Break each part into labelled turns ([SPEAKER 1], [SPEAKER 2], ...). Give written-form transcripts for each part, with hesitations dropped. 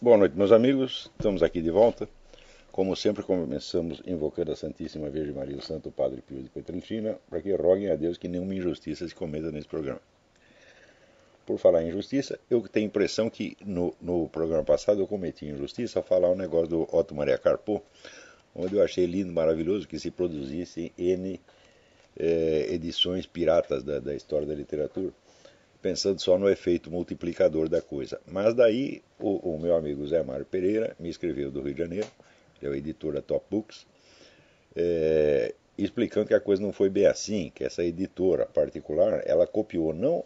[SPEAKER 1] Boa noite, meus amigos. Estamos aqui de volta. Como sempre, começamos invocando a Santíssima Virgem Maria, o Santo Padre Pio de Pietrelcina, para que roguem a Deus que nenhuma injustiça se cometa nesse programa. Por falar em injustiça, eu tenho a impressão que no programa passado eu cometi injustiça ao falar um negócio do Otto Maria Carpo, onde eu achei lindo, maravilhoso que se produzissem N edições piratas da história da literatura, pensando só no efeito multiplicador da coisa. Mas daí o meu amigo Zé Mário Pereira me escreveu do Rio de Janeiro, ele é o editor da Top Books, explicando que a coisa não foi bem assim, que essa editora particular, ela copiou, não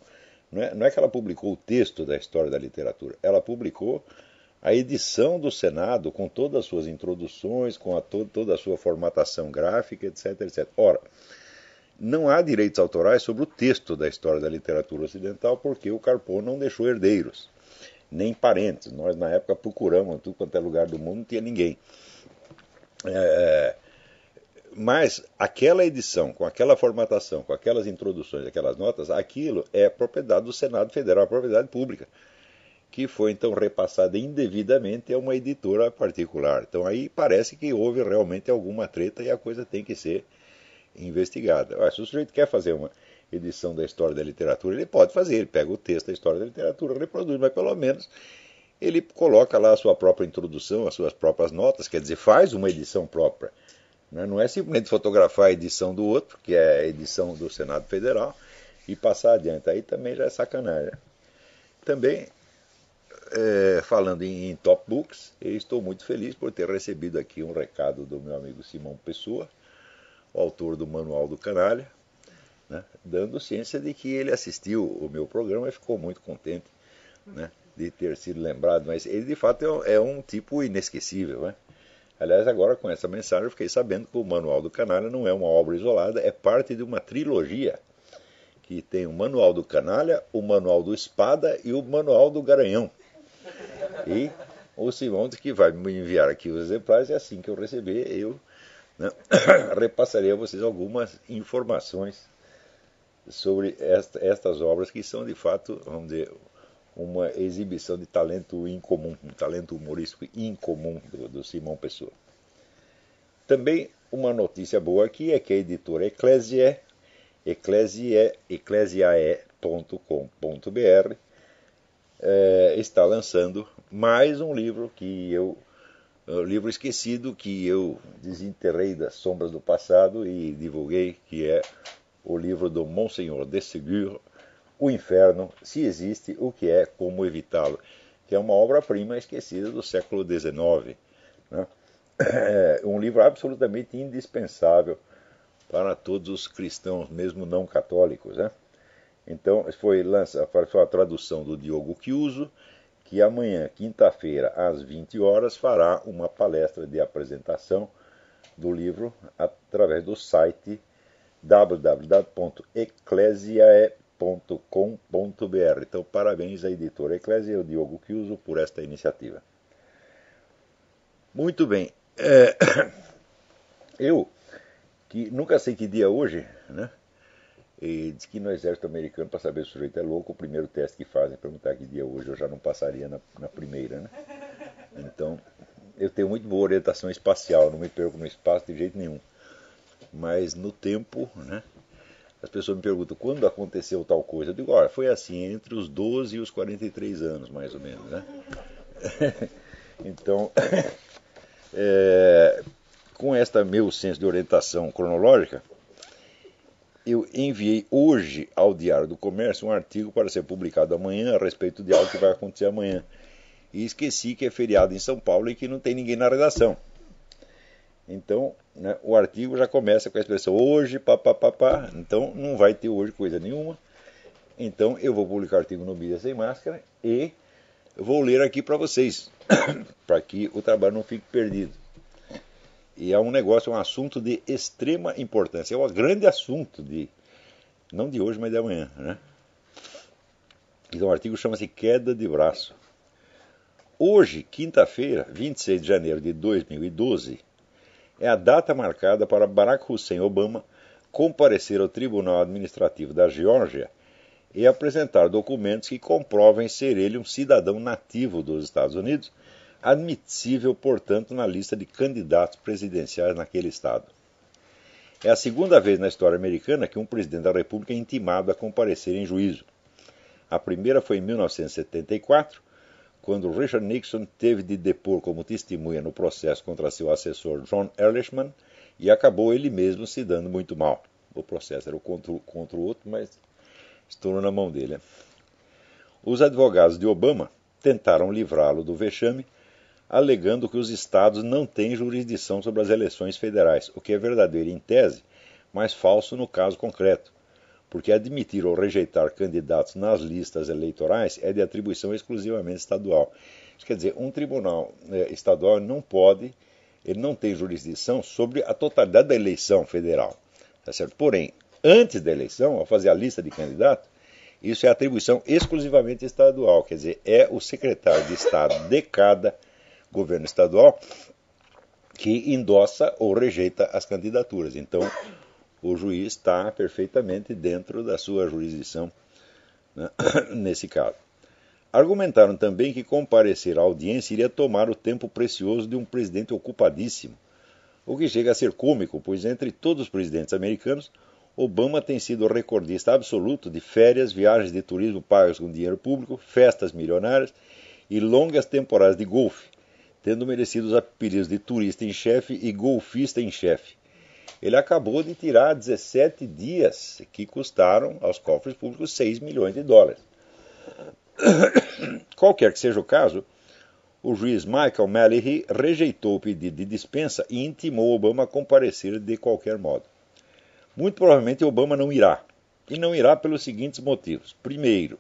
[SPEAKER 1] é que ela publicou o texto da história da literatura, ela publicou a edição do Senado com todas as suas introduções, com toda a sua formatação gráfica, etc, etc. Ora, não há direitos autorais sobre o texto da história da literatura ocidental porque o Carpo não deixou herdeiros, nem parentes. Nós, na época, procuramos em tudo quanto é lugar do mundo, não tinha ninguém. Mas aquela edição, com aquela formatação, com aquelas introduções, aquelas notas, aquilo é propriedade do Senado Federal, propriedade pública, que foi então repassada indevidamente a uma editora particular. Então aí parece que houve realmente alguma treta e a coisa tem que ser investigada. Se o sujeito quer fazer uma edição da história da literatura, ele pode fazer, ele pega o texto da história da literatura, reproduz, mas pelo menos ele coloca lá a sua própria introdução, as suas próprias notas, quer dizer, faz uma edição própria. Não é simplesmente fotografar a edição do outro, que é a edição do Senado Federal, e passar adiante. Aí também já é sacanagem. Também, falando em Top Books, eu estou muito feliz por ter recebido aqui um recado do meu amigo Simão Pessoa, o autor do Manual do Canalha, né, dando ciência de que ele assistiu o meu programa e ficou muito contente, né, de ter sido lembrado. Mas ele, de fato, é um tipo inesquecível, né? Aliás, agora com essa mensagem eu fiquei sabendo que o Manual do Canalha não é uma obra isolada, é parte de uma trilogia que tem o Manual do Canalha, o Manual do Espada e o Manual do Garanhão. E o Simão disse que vai me enviar aqui os exemplares e assim que eu receber, eu repassarei a vocês algumas informações sobre estas obras que são de fato, vamos dizer, uma exibição de talento incomum, um talento humorístico incomum do Simão Pessoa. Também uma notícia boa aqui é que a editora eclesiae.com.br está lançando mais um livro livro esquecido que eu desenterrei das sombras do passado e divulguei, que é o livro do Monsenhor de Ségur, O Inferno, se existe, o que é, como evitá-lo, que é uma obra-prima esquecida do século XIX. Né? É um livro absolutamente indispensável para todos os cristãos, mesmo não católicos. Né? Então, foi a tradução do Diogo Chiuso, que amanhã, quinta-feira, às 20 horas, fará uma palestra de apresentação do livro através do site www.eclesiae.com.br. Então, parabéns à editora Eclésia e ao Diogo Chiuso por esta iniciativa. Muito bem. Eu, que nunca sei que dia é hoje, né? E diz que no exército americano, para saber se o sujeito é louco, o primeiro teste que fazem é perguntar que dia é hoje, eu já não passaria na primeira, né? Então, eu tenho muito boa orientação espacial, não me perco no espaço de jeito nenhum. Mas no tempo, né? As pessoas me perguntam, quando aconteceu tal coisa? Eu digo, olha, foi assim, entre os 12 e os 43 anos, mais ou menos, né? Então, com esta meu senso de orientação cronológica, eu enviei hoje ao Diário do Comércio um artigo para ser publicado amanhã a respeito de algo que vai acontecer amanhã. E esqueci que é feriado em São Paulo e que não tem ninguém na redação. Então, né, o artigo já começa com a expressão hoje, papapá. Então, não vai ter hoje coisa nenhuma. Então, eu vou publicar o artigo no Mídia Sem Máscara e vou ler aqui para vocês, para que o trabalho não fique perdido. E é um negócio, um assunto de extrema importância. É um grande assunto, não de hoje, mas de amanhã. Né? Então, o artigo chama-se Queda de Braço. Hoje, quinta-feira, 26 de janeiro de 2012, é a data marcada para Barack Hussein Obama comparecer ao Tribunal Administrativo da Geórgia e apresentar documentos que comprovem ser ele um cidadão nativo dos Estados Unidos, admissível, portanto, na lista de candidatos presidenciais naquele estado. É a segunda vez na história americana que um presidente da República é intimado a comparecer em juízo. A primeira foi em 1974, quando Richard Nixon teve de depor como testemunha no processo contra seu assessor John Ehrlichman e acabou ele mesmo se dando muito mal. O processo era contra o outro, mas estourou na mão dele. Os advogados de Obama tentaram livrá-lo do vexame, alegando que os estados não têm jurisdição sobre as eleições federais, o que é verdadeiro em tese, mas falso no caso concreto, porque admitir ou rejeitar candidatos nas listas eleitorais é de atribuição exclusivamente estadual. Isso quer dizer, um tribunal estadual não pode, ele não tem jurisdição sobre a totalidade da eleição federal. Tá certo? Porém, antes da eleição, ao fazer a lista de candidatos, isso é atribuição exclusivamente estadual, quer dizer, é o secretário de Estado de cada governo estadual que endossa ou rejeita as candidaturas. Então, o juiz está perfeitamente dentro da sua jurisdição, né, nesse caso. Argumentaram também que comparecer à audiência iria tomar o tempo precioso de um presidente ocupadíssimo, o que chega a ser cômico, pois entre todos os presidentes americanos, Obama tem sido o recordista absoluto de férias, viagens de turismo pagas com dinheiro público, festas milionárias e longas temporadas de golfe, tendo merecido os apelidos de turista em chefe e golfista em chefe. Ele acabou de tirar 17 dias que custaram aos cofres públicos 6 milhões de dólares. Qualquer que seja o caso, o juiz Michael Mallory rejeitou o pedido de dispensa e intimou Obama a comparecer de qualquer modo. Muito provavelmente Obama não irá. E não irá pelos seguintes motivos. Primeiro,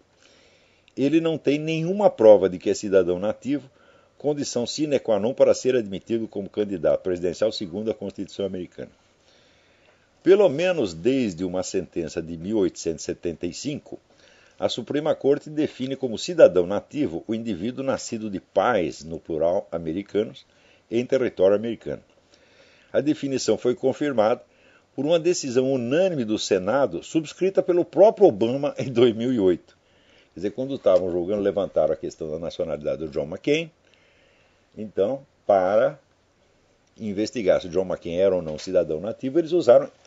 [SPEAKER 1] ele não tem nenhuma prova de que é cidadão nativo, condição sine qua non para ser admitido como candidato presidencial segundo a Constituição americana. Pelo menos desde uma sentença de 1875, a Suprema Corte define como cidadão nativo o indivíduo nascido de pais, no plural, americanos, em território americano. A definição foi confirmada por uma decisão unânime do Senado, subscrita pelo próprio Obama em 2008. Quer dizer, quando estavam julgando, levantaram a questão da nacionalidade do John McCain. Então, para investigar se o John McCain era ou não cidadão nativo,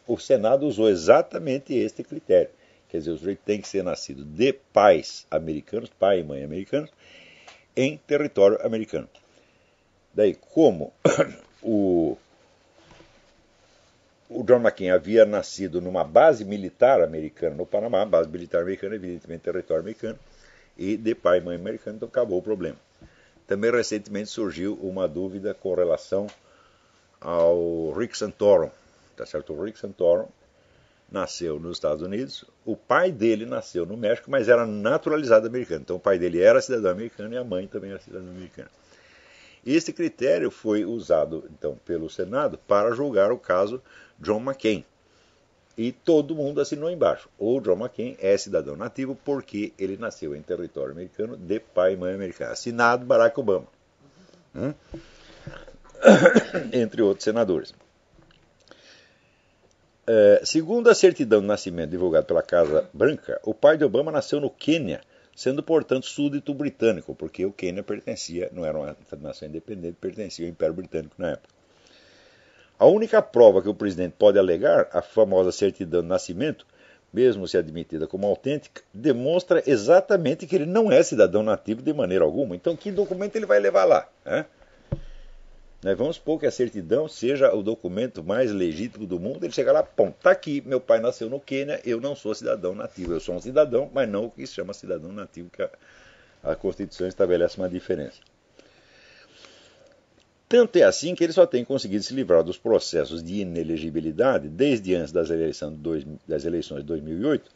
[SPEAKER 1] o Senado usou exatamente este critério. Quer dizer, o sujeito tem que ser nascido de pais americanos, pai e mãe americanos, em território americano. Daí, como o John McCain havia nascido numa base militar americana no Panamá, base militar americana, evidentemente território americano, e de pai e mãe americano, então acabou o problema. Também recentemente surgiu uma dúvida com relação ao Rick Santorum. Tá certo? O Rick Santorum nasceu nos Estados Unidos, o pai dele nasceu no México, mas era naturalizado americano. Então o pai dele era cidadão americano e a mãe também era cidadã americana. Este critério foi usado então pelo Senado para julgar o caso John McCain. E todo mundo assinou embaixo. O John McCain é cidadão nativo porque ele nasceu em território americano de pai e mãe americana. Assinado Barack Obama. Entre outros senadores. Segundo a certidão de nascimento divulgada pela Casa Branca, o pai de Obama nasceu no Quênia, sendo, portanto, súdito britânico, porque o Quênia pertencia, não era uma nação independente, pertencia ao Império Britânico na época. A única prova que o presidente pode alegar, a famosa certidão de nascimento, mesmo se admitida como autêntica, demonstra exatamente que ele não é cidadão nativo de maneira alguma. Então, que documento ele vai levar lá? Nós vamos supor que a certidão seja o documento mais legítimo do mundo. Ele chega lá, pô, tá aqui, meu pai nasceu no Quênia, eu não sou cidadão nativo. Eu sou um cidadão, mas não o que se chama cidadão nativo, que a Constituição estabelece uma diferença. Tanto é assim que ele só tem conseguido se livrar dos processos de inelegibilidade desde antes das eleições de 2008,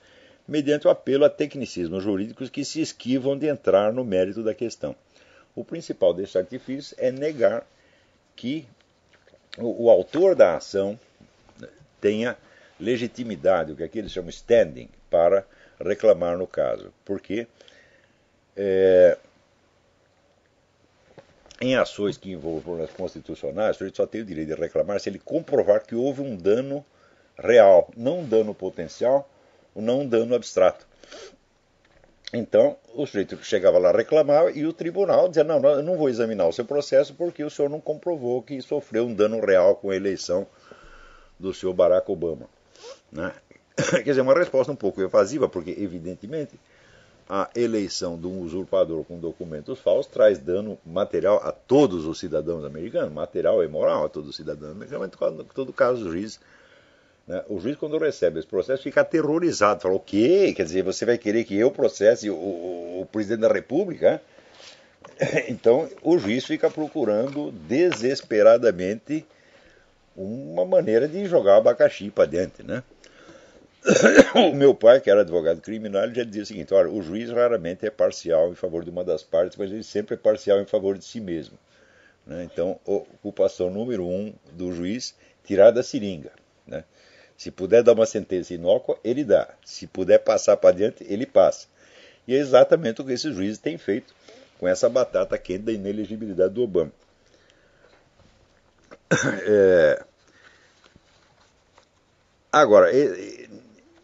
[SPEAKER 1] mediante o apelo a tecnicismos jurídicos que se esquivam de entrar no mérito da questão. O principal desses artifícios é negar que o autor da ação tenha legitimidade, o que aqui eles chamam standing, para reclamar no caso. Porque em ações que envolvam problemas constitucionais, o sujeito só tem o direito de reclamar se ele comprovar que houve um dano real, não um dano potencial, ou não um dano abstrato. Então, o sujeito chegava lá, reclamava, e o tribunal dizia, não, eu não vou examinar o seu processo porque o senhor não comprovou que sofreu um dano real com a eleição do senhor Barack Obama. Né? Quer dizer, uma resposta um pouco evasiva, porque, evidentemente, a eleição de um usurpador com documentos falsos traz dano material a todos os cidadãos americanos, material e moral a todos os cidadãos americanos, mas em todo caso o juiz, né, o juiz quando recebe esse processo fica aterrorizado, fala, o quê? Quer dizer, você vai querer que eu processe o presidente da república? Então o juiz fica procurando desesperadamente uma maneira de jogar o abacaxi para dentro, né? O meu pai, que era advogado criminal, ele já dizia o seguinte, olha, o juiz raramente é parcial em favor de uma das partes, mas ele sempre é parcial em favor de si mesmo. Né? Então, ocupação número 1 do juiz, tirar da seringa. Né? Se puder dar uma sentença inócua, ele dá. Se puder passar para diante, ele passa. E é exatamente o que esses juízes têm feito com essa batata quente da inelegibilidade do Obama. Agora,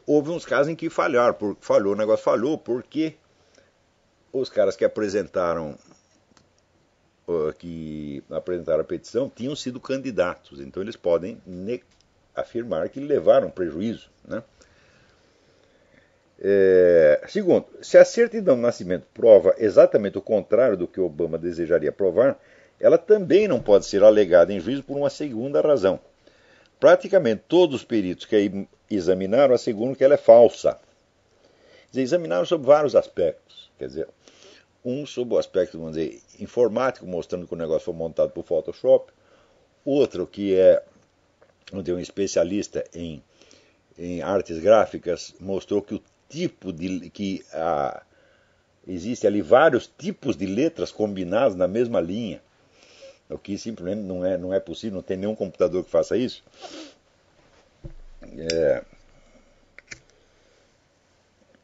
[SPEAKER 1] houve uns casos em que falhou, o negócio falhou porque os caras que apresentaram a petição tinham sido candidatos, então eles podem afirmar que levaram prejuízo. Né? Segundo, se a certidão de nascimento prova exatamente o contrário do que Obama desejaria provar, ela também não pode ser alegada em juízo por uma segunda razão. Praticamente todos os peritos que a examinaram asseguram que ela é falsa. Quer dizer, examinaram sobre vários aspectos. Quer dizer, um sobre o aspecto, vamos dizer, informático, mostrando que o negócio foi montado por Photoshop. Outro que é um especialista em artes gráficas, mostrou que o tipo de existe ali vários tipos de letras combinadas na mesma linha. O que simplesmente não é possível, não tem nenhum computador que faça isso.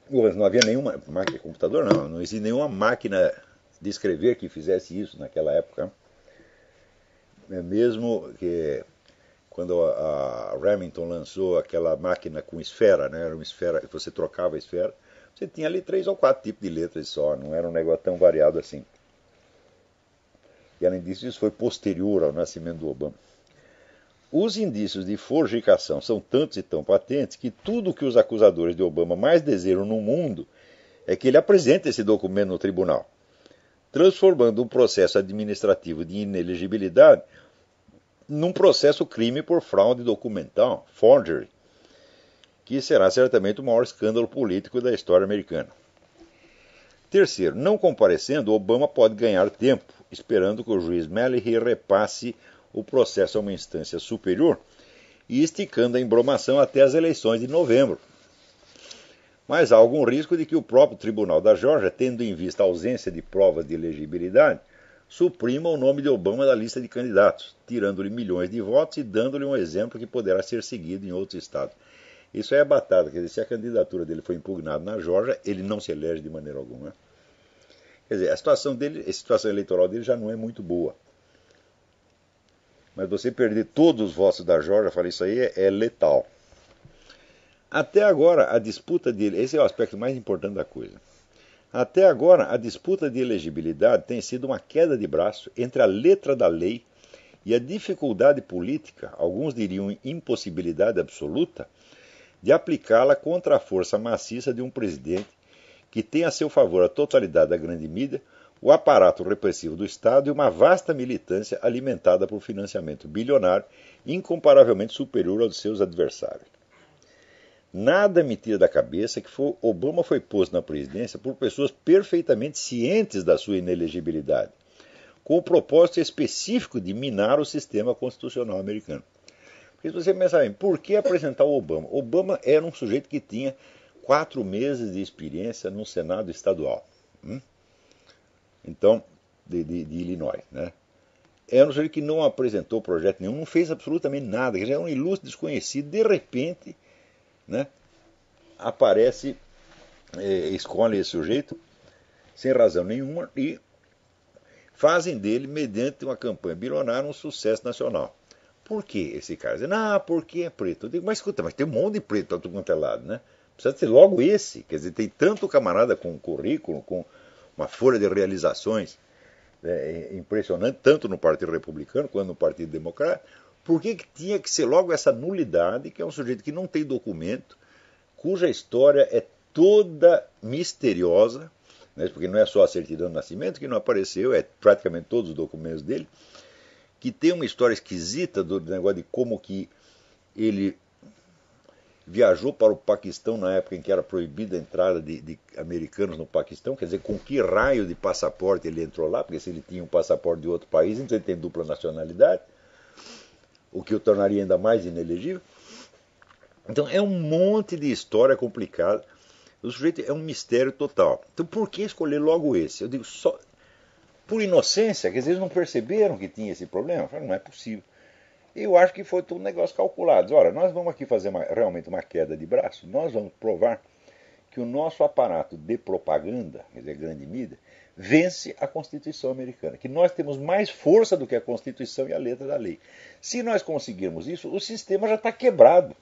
[SPEAKER 1] Não havia nenhuma máquina de computador, não existia nenhuma máquina de escrever que fizesse isso naquela época. Mesmo que quando a Remington lançou aquela máquina com esfera, né, era uma esfera, você trocava a esfera, você tinha ali 3 ou 4 tipos de letras só, não era um negócio tão variado assim. E além disso, isso foi posterior ao nascimento do Obama. Os indícios de forjicação são tantos e tão patentes que tudo o que os acusadores de Obama mais desejam no mundo é que ele apresente esse documento no tribunal, transformando um processo administrativo de inelegibilidade num processo crime por fraude documental, forgery, que será certamente o maior escândalo político da história americana. Terceiro, não comparecendo, Obama pode ganhar tempo, esperando que o juiz Mallory repasse o processo a uma instância superior e esticando a embromação até as eleições de novembro. Mas há algum risco de que o próprio Tribunal da Geórgia, tendo em vista a ausência de provas de elegibilidade, suprima o nome de Obama da lista de candidatos, tirando-lhe milhões de votos e dando-lhe um exemplo que poderá ser seguido em outros estados. Isso é batata, quer dizer, se a candidatura dele foi impugnada na Geórgia, ele não se elege de maneira alguma. Quer dizer, a situação eleitoral dele já não é muito boa. Mas você perder todos os votos da Geórgia, eu falei, isso aí é letal. Até agora, a disputa dele, esse é o aspecto mais importante da coisa. Até agora, a disputa de elegibilidade tem sido uma queda de braço entre a letra da lei e a dificuldade política, alguns diriam impossibilidade absoluta, de aplicá-la contra a força maciça de um presidente que tem a seu favor a totalidade da grande mídia, o aparato repressivo do Estado e uma vasta militância alimentada por financiamento bilionário incomparavelmente superior aos seus adversários. Nada me tira da cabeça que Obama foi posto na presidência por pessoas perfeitamente cientes da sua inelegibilidade, com o propósito específico de minar o sistema constitucional americano. Porque se você pensar bem, por que apresentar o Obama? Obama era um sujeito que tinha 4 meses de experiência no Senado estadual. Então, de Illinois, né? Era um sujeito que não apresentou projeto nenhum, não fez absolutamente nada, que já era um ilustre desconhecido, de repente, né, aparece, escolhe esse sujeito, sem razão nenhuma, e fazem dele, mediante uma campanha bilionária, um sucesso nacional. Por que esse cara? Porque é preto. Eu digo, mas escuta, mas tem um monte de preto para tudo quanto é lado, né? Precisa ser logo esse. Quer dizer, tem tanto camarada com currículo, com uma folha de realizações impressionante, tanto no Partido Republicano quanto no Partido Democrata. Por que tinha que ser logo essa nulidade, que é um sujeito que não tem documento, cuja história é toda misteriosa, né, porque não é só a certidão de nascimento que não apareceu, é praticamente todos os documentos dele, que tem uma história esquisita do negócio de como que ele viajou para o Paquistão na época em que era proibida a entrada de americanos no Paquistão, quer dizer, com que raio de passaporte ele entrou lá, porque se ele tinha um passaporte de outro país, então ele tem dupla nacionalidade, o que o tornaria ainda mais inelegível. Então é um monte de história complicada. O sujeito é um mistério total. Então por que escolher logo esse? Eu digo só por inocência, que às vezes não perceberam que tinha esse problema. Eu falo, não é possível. Eu acho que foi todo um negócio calculado. Ora, nós vamos aqui fazer realmente uma queda de braço. Nós vamos provar que o nosso aparato de propaganda, quer dizer, grande mídia, vence a Constituição americana. Que nós temos mais força do que a Constituição e a letra da lei. Se nós conseguirmos isso, o sistema já está quebrado.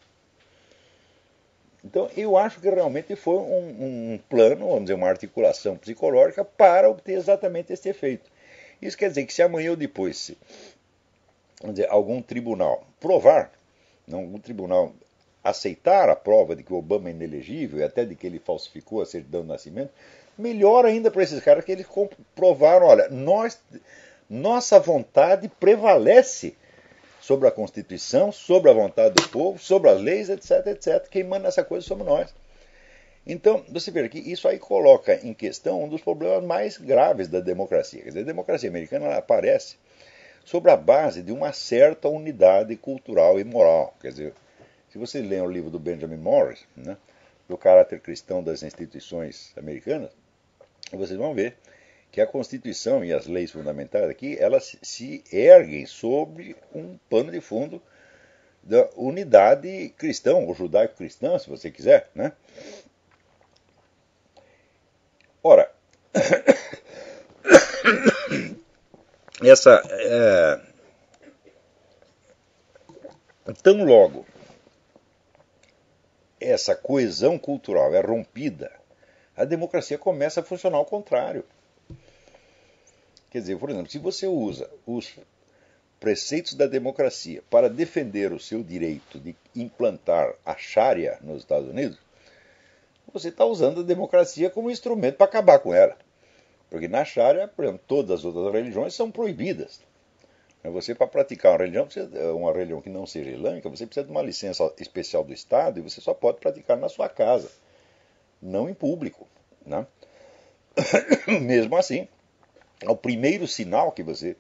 [SPEAKER 1] Então, eu acho que realmente foi um plano, vamos dizer, uma articulação psicológica para obter exatamente esse efeito. Isso quer dizer que se amanhã ou depois, vamos dizer, algum tribunal provar, algum tribunal aceitar a prova de que o Obama é inelegível e até de que ele falsificou a certidão de nascimento, melhor ainda para esses caras que eles provaram, olha, nossa vontade prevalece sobre a Constituição, sobre a vontade do povo, sobre as leis, etc, etc. Quem manda essa coisa somos nós. Então, você vê que isso aí coloca em questão um dos problemas mais graves da democracia. Quer dizer, a democracia americana ela aparece sobre a base de uma certa unidade cultural e moral. Quer dizer, se você lê o livro do Benjamin Morris, né, do caráter cristão das instituições americanas, vocês vão ver que a Constituição e as leis fundamentais aqui, elas se erguem sobre um pano de fundo da unidade cristã, ou judaico-cristã, se você quiser, né? Ora, tão logo essa coesão cultural é rompida, a democracia começa a funcionar ao contrário. Quer dizer, por exemplo, se você usa os preceitos da democracia para defender o seu direito de implantar a Sharia nos Estados Unidos, você está usando a democracia como instrumento para acabar com ela. Porque na Sharia, por exemplo, todas as outras religiões são proibidas. Você, para praticar uma religião que não seja islâmica, você precisa de uma licença especial do Estado e você só pode praticar na sua casa, não em público, né? Mesmo assim, o primeiro sinal que você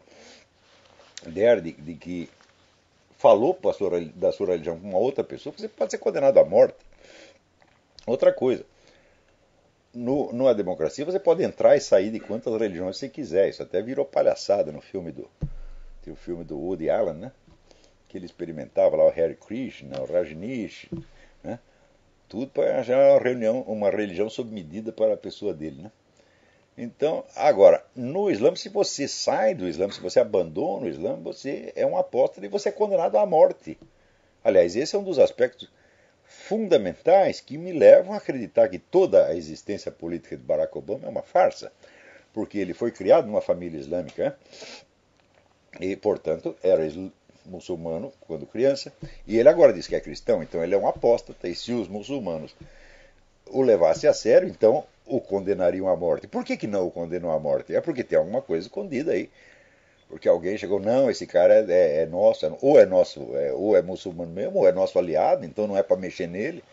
[SPEAKER 1] der de que falou da sua religião com uma outra pessoa, você pode ser condenado à morte. Outra coisa, numa democracia você pode entrar e sair de quantas religiões você quiser. Isso até virou palhaçada no filme do Woody Allen, né? Que ele experimentava lá o Hare Krishna, o Rajneesh, né? Tudo para arranjar uma religião sob medida para a pessoa dele, né? Então, agora, no Islã, se você sai do Islã, se você abandona o Islã, você é um apóstata e você é condenado à morte. Aliás, esse é um dos aspectos fundamentais que me levam a acreditar que toda a existência política de Barack Obama é uma farsa, porque ele foi criado numa família islâmica, né? E, portanto, era muçulmano quando criança, e ele agora diz que é cristão, então ele é um apóstata, e se os muçulmanos o levassem a sério, então o condenariam à morte. Por que não o condenam à morte? É porque tem alguma coisa escondida aí. Porque alguém chegou, não, esse cara é nosso, ou é muçulmano mesmo, ou é nosso aliado, então não é para mexer nele,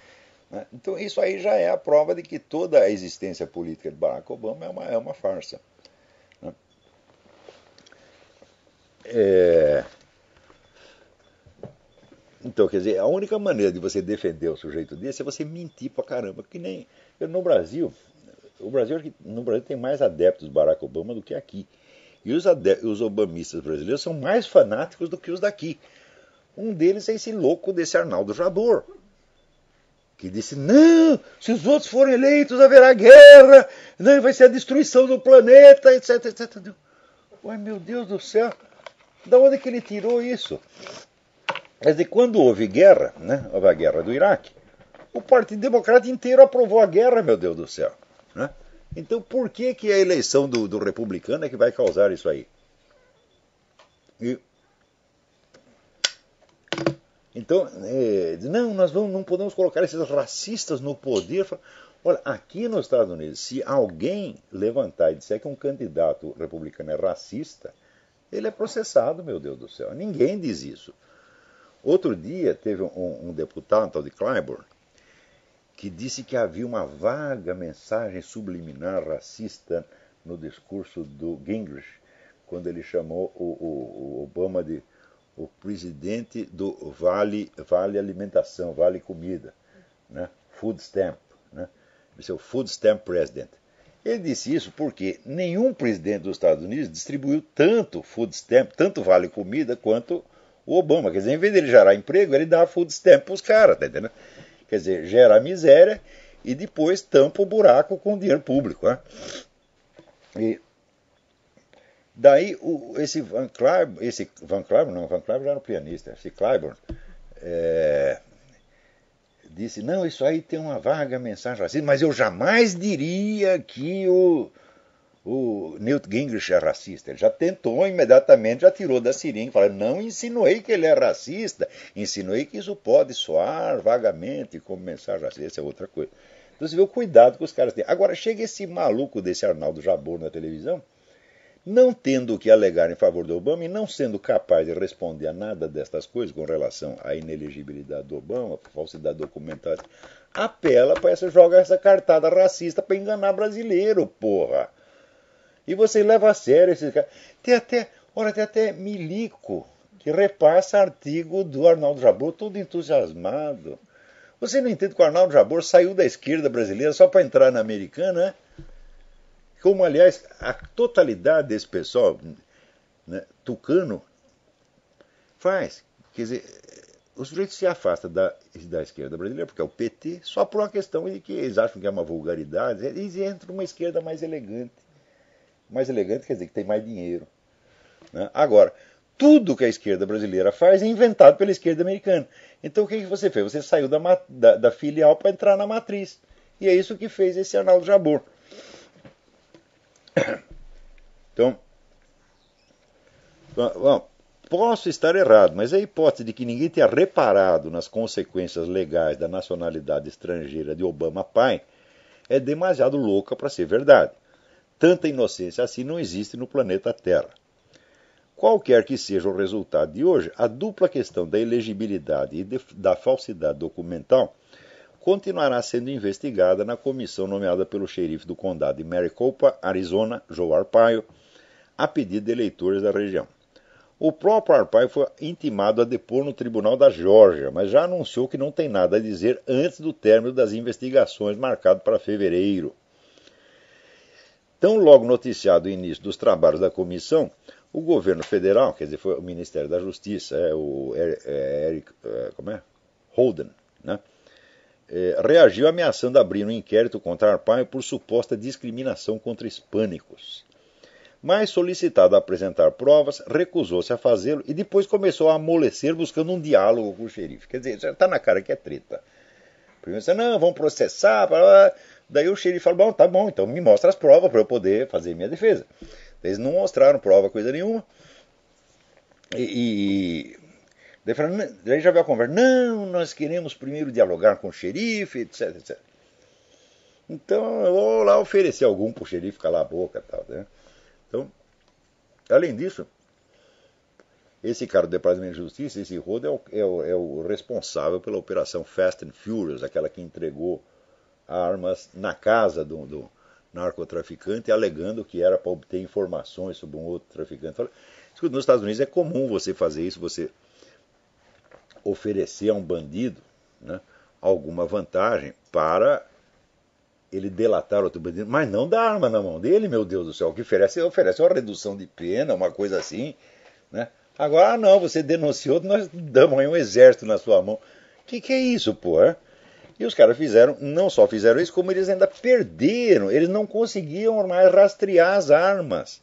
[SPEAKER 1] né? Então isso aí já é a prova de que toda a existência política de Barack Obama é uma farsa, né? Então, quer dizer, a única maneira de você defender o sujeito desse é você mentir pra caramba. Que nem no Brasil, no Brasil tem mais adeptos do Barack Obama do que aqui. E os obamistas brasileiros são mais fanáticos do que os daqui. Um deles é esse louco desse Arnaldo Jabor, que disse, não, se os outros forem eleitos haverá guerra, não, vai ser a destruição do planeta, etc, etc. Ué, meu Deus do céu, da onde que ele tirou isso? Quer dizer, quando houve guerra, né, houve a guerra do Iraque, O Partido Democrata inteiro aprovou a guerra, meu Deus do céu. Né? Então por que, que a eleição do republicano é que vai causar isso aí? Então, não, não podemos colocar esses racistas no poder. Olha, aqui nos Estados Unidos, se alguém levantar e disser que um candidato republicano é racista, ele é processado, meu Deus do céu. Ninguém diz isso. Outro dia teve um deputado, tal de Clyburn, que disse que havia uma vaga mensagem subliminar racista no discurso do Gingrich, quando ele chamou o Obama de o presidente do Vale Alimentação, Vale Comida, né? Food Stamp, né? Esse é o Food Stamp President. Ele disse isso porque nenhum presidente dos Estados Unidos distribuiu tanto Food Stamp, tanto Vale Comida, quanto o Obama. Quer dizer, em vez de ele gerar emprego, ele dá Food Stamp para os caras, tá entendendo? Quer dizer, gera a miséria e depois tampa o buraco com dinheiro público. Né? E daí esse Van Cliburn já era um pianista, esse Cliburn disse, não, isso aí tem uma vaga mensagem racista, mas eu jamais diria que o Newt Gingrich é racista. Ele já tentou imediatamente, já tirou da seringa, falou, não insinuei que ele é racista, insinuei que isso pode soar vagamente como mensagem racista, essa é outra coisa. Então você vê o cuidado que os caras têm. Agora chega esse maluco desse Arnaldo Jabbour na televisão, não tendo o que alegar em favor do Obama e não sendo capaz de responder a nada destas coisas com relação à inelegibilidade do Obama, falsidade documental, apela para jogar essa cartada racista para enganar brasileiro, porra. E você leva a sério esses caras. Tem até milico que repassa artigo do Arnaldo Jabbour, todo entusiasmado. Você não entende que o Arnaldo Jabbour saiu da esquerda brasileira só para entrar na americana, né? Como, aliás, a totalidade desse pessoal, né, tucano, faz. Quer dizer, o sujeito se afasta da esquerda brasileira, porque é o PT, só por uma questão de que eles acham que é uma vulgaridade, eles entram numa esquerda mais elegante. Mais elegante quer dizer que tem mais dinheiro. Né? Agora, tudo que a esquerda brasileira faz é inventado pela esquerda americana. Então o que você fez? Você saiu da filial para entrar na matriz. E é isso que fez esse Arnaldo Jabbour. Então, bom, posso estar errado, mas a hipótese de que ninguém tenha reparado nas consequências legais da nacionalidade estrangeira de Obama pai é demasiado louca para ser verdade. Tanta inocência assim não existe no planeta Terra. Qualquer que seja o resultado de hoje, a dupla questão da elegibilidade e da falsidade documental continuará sendo investigada na comissão nomeada pelo xerife do condado de Maricopa, Arizona, Joe Arpaio, a pedido de eleitores da região. O próprio Arpaio foi intimado a depor no tribunal da Geórgia, mas já anunciou que não tem nada a dizer antes do término das investigações marcado para fevereiro. Tão logo noticiado o início dos trabalhos da comissão, o governo federal, quer dizer, foi o Ministério da Justiça, o Eric Holden, né? Reagiu ameaçando abrir um inquérito contra Arpaio por suposta discriminação contra hispânicos. Mas, solicitado a apresentar provas, recusou-se a fazê-lo e depois começou a amolecer buscando um diálogo com o xerife. Quer dizer, já está na cara que é treta. Primeiro disse, não, vamos processar. Daí o xerife falou, bom, tá bom, então me mostra as provas para eu poder fazer minha defesa. Eles não mostraram prova, coisa nenhuma. Daí já veio a conversa, não, nós queremos primeiro dialogar com o xerife, etc, etc. Então eu vou lá oferecer algum para o xerife calar a boca e tal, né? Então, além disso, esse cara do Departamento de Justiça, esse Roda, é o responsável pela operação Fast and Furious, aquela que entregou armas na casa do narcotraficante, alegando que era para obter informações sobre um outro traficante. Escuta, nos Estados Unidos é comum você fazer isso, você oferecer a um bandido, né, alguma vantagem para ele delatar outro bandido, mas não dar arma na mão dele, meu Deus do céu. O que oferece uma redução de pena, uma coisa assim. Né? Agora, não, você denunciou, nós damos aí um exército na sua mão. O que é isso, pô? E os caras não só fizeram isso, como eles ainda perderam. Eles não conseguiam mais rastrear as armas.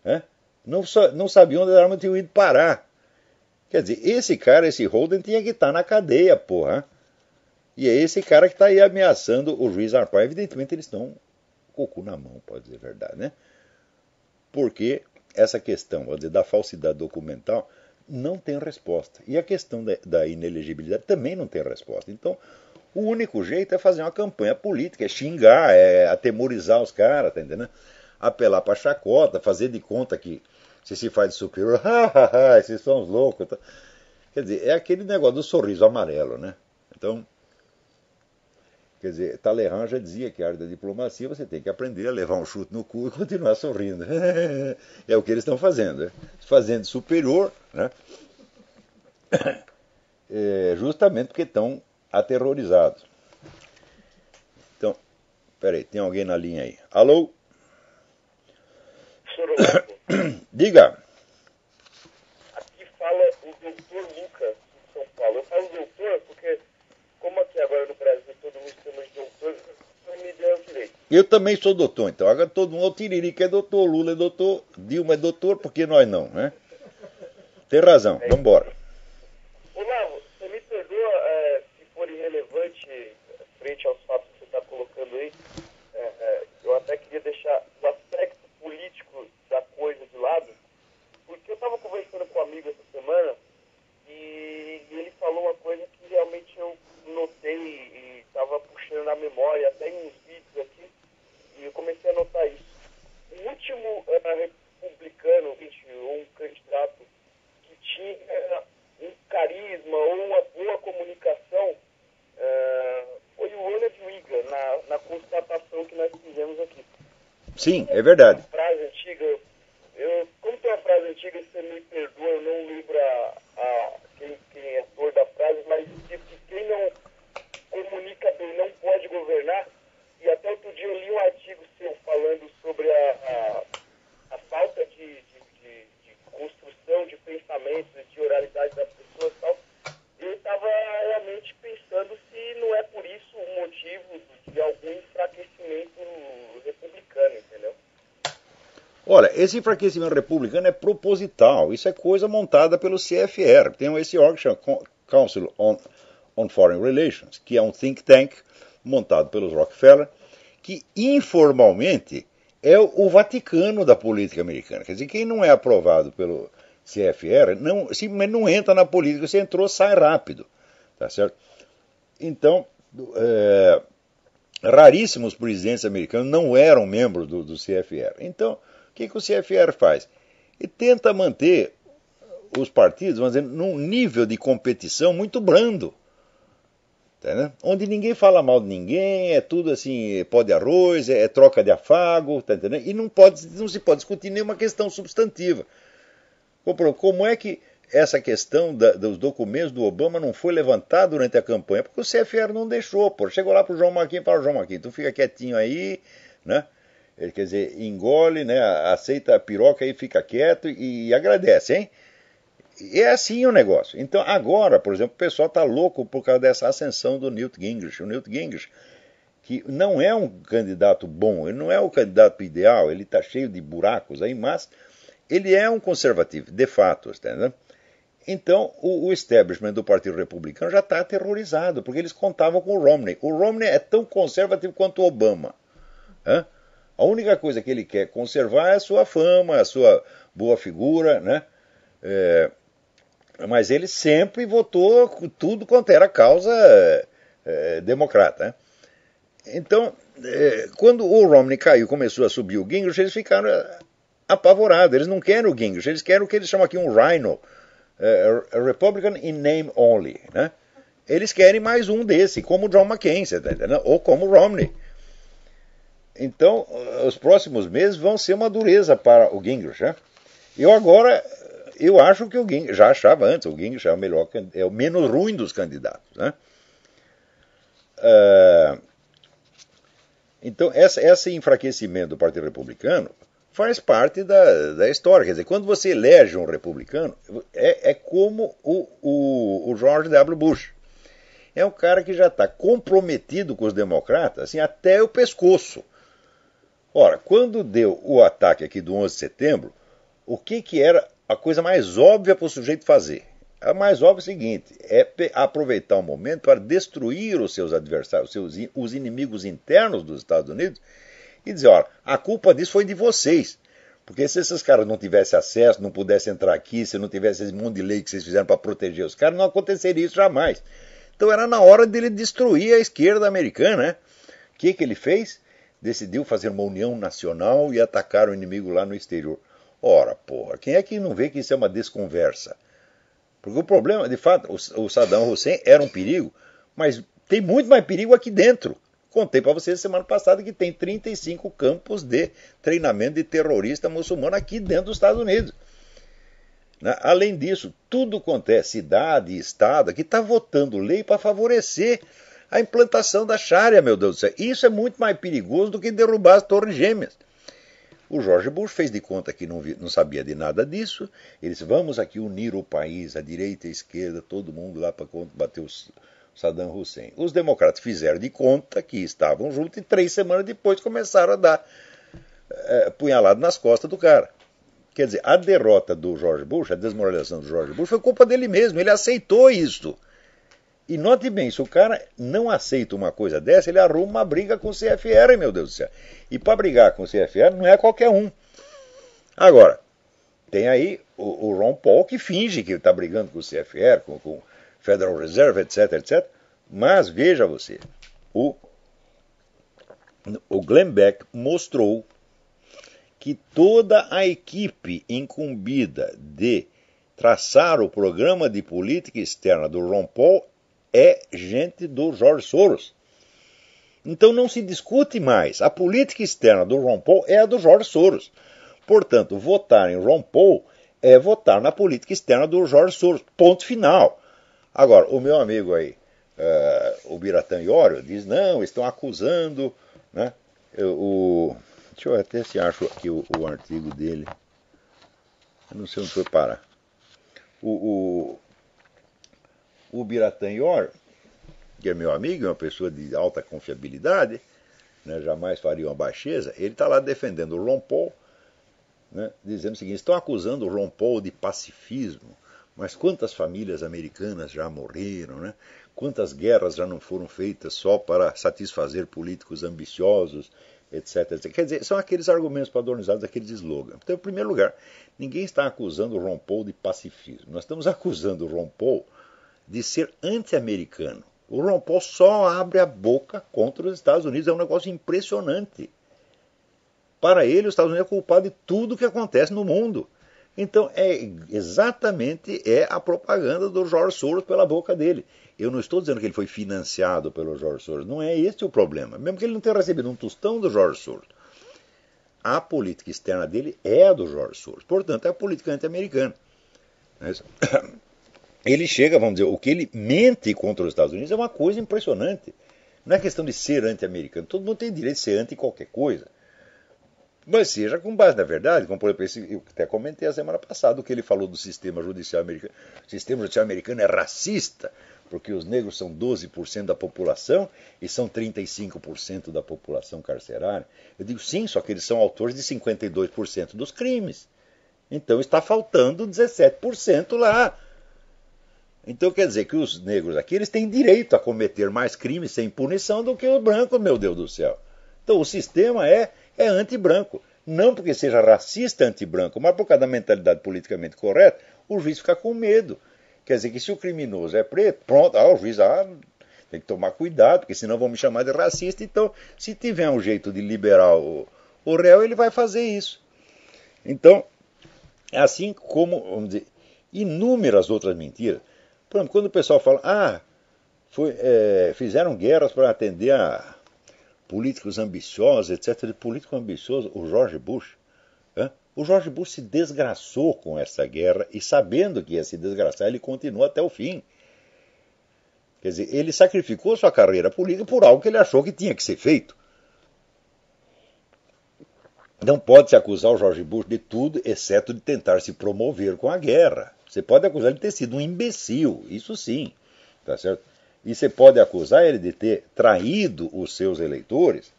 [SPEAKER 1] Né? Não sabiam onde as armas tinham ido parar. Quer dizer, esse Holden tinha que estar na cadeia, porra. E é esse cara que está aí ameaçando o juiz Arpaio. Evidentemente eles estão com o cu na mão, pode dizer a verdade, né? Porque essa questão, vou dizer, da falsidade documental não tem resposta. E a questão da inelegibilidade também não tem resposta. Então, o único jeito é fazer uma campanha política, é xingar, é atemorizar os caras, tá entendendo? Apelar para chacota, fazer de conta que se faz de superior, esses são os loucos. Tá? Quer dizer, é aquele negócio do sorriso amarelo, né? Então, quer dizer, Talleyrand já dizia que a arte da diplomacia você tem que aprender a levar um chute no cu e continuar sorrindo. É o que eles estão fazendo, né? Fazendo superior, né? Justamente porque estão aterrorizados. Então, peraí, tem alguém na linha aí. Alô? Diga.
[SPEAKER 2] Aqui fala o doutor Lucas, de São Paulo. Eu falo doutor porque, como aqui agora no Brasil todo mundo chama de doutor, não me deu direito.
[SPEAKER 1] Eu também sou doutor, então. Agora todo mundo, o Tiririca é doutor, Lula é doutor, Dilma é doutor, por que nós não, né? Tem razão, vamos embora.
[SPEAKER 2] Olavo, você me perdoa se for irrelevante frente aos fatos que você está colocando aí. Eu até queria deixar o aspecto político da coisa de lado, porque eu estava conversando com um amigo essa semana e ele falou uma coisa que realmente eu notei e estava puxando na memória, até em uns vídeos aqui, e eu comecei a notar isso. O último republicano, ou um candidato que tinha um carisma ou uma boa comunicação, foi o Ronald Reagan, na constatação que nós fizemos aqui.
[SPEAKER 1] Sim, é verdade.
[SPEAKER 2] Uma frase antiga, como tem uma frase antiga, você me perdoa, eu não lembro quem é autor da frase, mas diz que quem não comunica bem não pode governar. E até outro dia eu li um artigo seu falando sobre a falta de construção de pensamentos, de oralidade das pessoas e tal. Eu estava realmente pensando se não é por isso um motivo de algum enfraquecimento republicano, entendeu?
[SPEAKER 1] Olha, esse enfraquecimento republicano é proposital. Isso é coisa montada pelo CFR. Tem esse órgão que chama Council on Foreign Relations, que é um think tank montado pelos Rockefeller, que informalmente é o Vaticano da política americana. Quer dizer, quem não é aprovado pelo CFR simplesmente não entra na política. Se entrou, sai rápido. Tá certo? Então, raríssimos presidentes americanos não eram membros do CFR. Então, o que o CFR faz? Ele tenta manter os partidos, vamos dizer, num nível de competição muito brando. Tá, onde ninguém fala mal de ninguém, é tudo assim, pó de arroz, é troca de afago, tá entendendo? E não se pode discutir nenhuma questão substantiva. Como é que essa questão dos documentos do Obama não foi levantada durante a campanha? Porque o CFR não deixou, pô. Chegou lá pro João Marquinhos e falou, João Marquinhos, tu fica quietinho aí, né? Ele, quer dizer, engole, né? Aceita a piroca e fica quieto e agradece, hein? E é assim o negócio. Então, agora, por exemplo, o pessoal está louco por causa dessa ascensão do Newt Gingrich. O Newt Gingrich, que não é um candidato bom, ele não é o candidato ideal, ele está cheio de buracos aí, mas ele é um conservativo, de fato, tá entendendo? Então, o establishment do Partido Republicano já está aterrorizado, porque eles contavam com o Romney. O Romney é tão conservativo quanto o Obama. Hein? A única coisa que ele quer conservar é a sua fama, a sua boa figura, né? Mas ele sempre votou tudo quanto era causa democrata. Né? Então, quando o Romney caiu, começou a subir o Gingrich, eles ficaram apavorados. Eles não querem o Gingrich, eles querem o que eles chamam aqui um rhino, a Republican in name only. Né? Eles querem mais um desse, como o John McCain, você tá entendendo? Ou como o Romney. Então, os próximos meses vão ser uma dureza para o Gingrich. Né? Eu acho que o Gingrich, já achava antes, o Gingrich é o menos ruim dos candidatos. Né? Então, esse enfraquecimento do Partido Republicano faz parte da história. Quer dizer, quando você elege um republicano, é como o George W. Bush. É um cara que já está comprometido com os democratas assim, até o pescoço. Ora, quando deu o ataque aqui do 11 de setembro, o que era a coisa mais óbvia para o sujeito fazer? A mais óbvia é o seguinte, é aproveitar o momento para destruir os seus adversários, os inimigos internos dos Estados Unidos, e dizer, olha, a culpa disso foi de vocês. Porque se esses caras não tivessem acesso, não pudessem entrar aqui, se não tivesse esse monte de lei que vocês fizeram para proteger os caras, não aconteceria isso jamais. Então era na hora dele destruir a esquerda americana, né? O que ele fez? Decidiu fazer uma união nacional e atacar o inimigo lá no exterior. Ora, porra, quem é que não vê que isso é uma desconversa? Porque o problema, de fato, o Saddam Hussein era um perigo, mas tem muito mais perigo aqui dentro. Contei para vocês semana passada que tem 35 campos de treinamento de terrorista muçulmano aqui dentro dos Estados Unidos. Além disso, tudo quanto é cidade e estado que está votando lei para favorecer a implantação da Sharia, meu Deus do céu. Isso é muito mais perigoso do que derrubar as Torres Gêmeas. O George Bush fez de conta que não sabia de nada disso. Ele disse, vamos aqui unir o país, a direita e a esquerda, todo mundo lá para combater os Saddam Hussein. Os democratas fizeram de conta que estavam juntos e 3 semanas depois começaram a dar punhalada nas costas do cara. Quer dizer, a derrota do George Bush, a desmoralização do George Bush foi culpa dele mesmo, ele aceitou isso. E note bem, se o cara não aceita uma coisa dessa, ele arruma uma briga com o CFR, meu Deus do céu. E para brigar com o CFR não é qualquer um. Agora, tem aí o Ron Paul que finge que está brigando com o CFR, com o Federal Reserve, etc, etc. Mas veja você, o Glenn Beck mostrou que toda a equipe incumbida de traçar o programa de política externa do Ron Paul é gente do George Soros. Então não se discute mais. A política externa do Ron Paul é a do George Soros. Portanto, votar em Ron Paul é votar na política externa do George Soros. Ponto final. Agora, o meu amigo aí, o Biratan Iorio, diz, não, estão acusando, né, deixa eu até se acho aqui o artigo dele. Eu não sei onde foi parar. O Biratan Iorio, que é meu amigo, é uma pessoa de alta confiabilidade, né, jamais faria uma baixeza, ele está lá defendendo o Ron Paul, né, dizendo o seguinte, estão acusando o Ron Paul de pacifismo, mas quantas famílias americanas já morreram, né? Quantas guerras já não foram feitas só para satisfazer políticos ambiciosos, etc, etc. Quer dizer, são aqueles argumentos padronizados, aqueles slogans. Então, em primeiro lugar, ninguém está acusando o Ron Paul de pacifismo. Nós estamos acusando o Ron Paul de ser anti-americano. O Ron Paul só abre a boca contra os Estados Unidos. É um negócio impressionante. Para ele, os Estados Unidos é culpado de tudo que acontece no mundo. Então, exatamente a propaganda do George Soros pela boca dele. Eu não estou dizendo que ele foi financiado pelo George Soros. Não é esse o problema. Mesmo que ele não tenha recebido um tostão do George Soros. A política externa dele é a do George Soros. Portanto, é a política anti-americana. Ele chega, vamos dizer, o que ele mente contra os Estados Unidos é uma coisa impressionante. Não é questão de ser anti-americano. Todo mundo tem direito de ser anti qualquer coisa. Mas seja com base na verdade, como por exemplo, eu até comentei a semana passada o que ele falou do sistema judicial americano. O sistema judicial americano é racista, porque os negros são 12% da população e são 35% da população carcerária. Eu digo sim, só que eles são autores de 52% dos crimes. Então está faltando 17% lá. Então quer dizer que os negros aqui eles têm direito a cometer mais crimes sem punição do que os brancos, meu Deus do céu. Então o sistema é anti-branco. Não porque seja racista anti-branco, mas por causa da mentalidade politicamente correta, o juiz fica com medo. Quer dizer que se o criminoso é preto, pronto, o juiz tem que tomar cuidado, porque senão vão me chamar de racista. Então, se tiver um jeito de liberar o réu, ele vai fazer isso. Então, assim como, vamos dizer, inúmeras outras mentiras. Por exemplo, quando o pessoal fala, fizeram guerras para atender a políticos ambiciosos, etc. De político ambicioso, o George Bush. O George Bush se desgraçou com essa guerra e sabendo que ia se desgraçar, ele continuou até o fim. Quer dizer, ele sacrificou sua carreira política por algo que ele achou que tinha que ser feito. Não pode se acusar o George Bush de tudo, exceto de tentar se promover com a guerra. Você pode acusar ele de ter sido um imbecil, isso sim, tá certo? E você pode acusar ele de ter traído os seus eleitores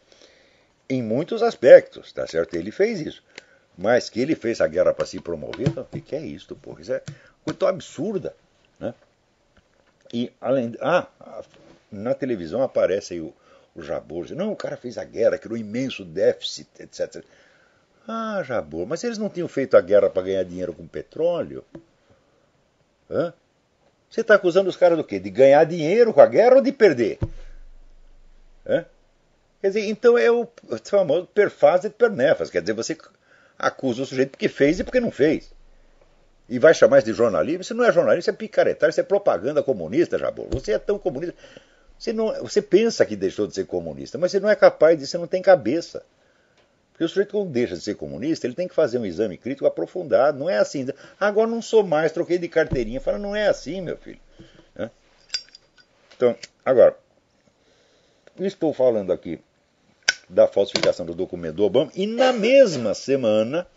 [SPEAKER 1] em muitos aspectos, tá certo? Ele fez isso. Mas que ele fez a guerra para se promover, não, o que é isso, porra? Isso é coisa tão absurda. né? E além. Na televisão aparece aí o Jabor. Não, o cara fez a guerra, criou um imenso déficit, etc. Ah, Jabor, mas eles não tinham feito a guerra para ganhar dinheiro com petróleo? Hã? Você está acusando os caras do quê? De ganhar dinheiro com a guerra ou de perder? Hã? Quer dizer, então é o famoso per fas et per nefas. Quer dizer, você acusa o sujeito porque fez e porque não fez. E vai chamar isso de jornalismo? Isso não é jornalismo, isso é picaretagem, isso é propaganda comunista, Jabor. Você é tão comunista. Você pensa que deixou de ser comunista, mas você não é capaz disso, você não tem cabeça. Porque o sujeito, quando deixa de ser comunista, ele tem que fazer um exame crítico aprofundado. Não é assim. Agora não sou mais, troquei de carteirinha. Fala, não é assim, meu filho. Então, agora, estou falando aqui da falsificação do documento do Obama, e na mesma semana,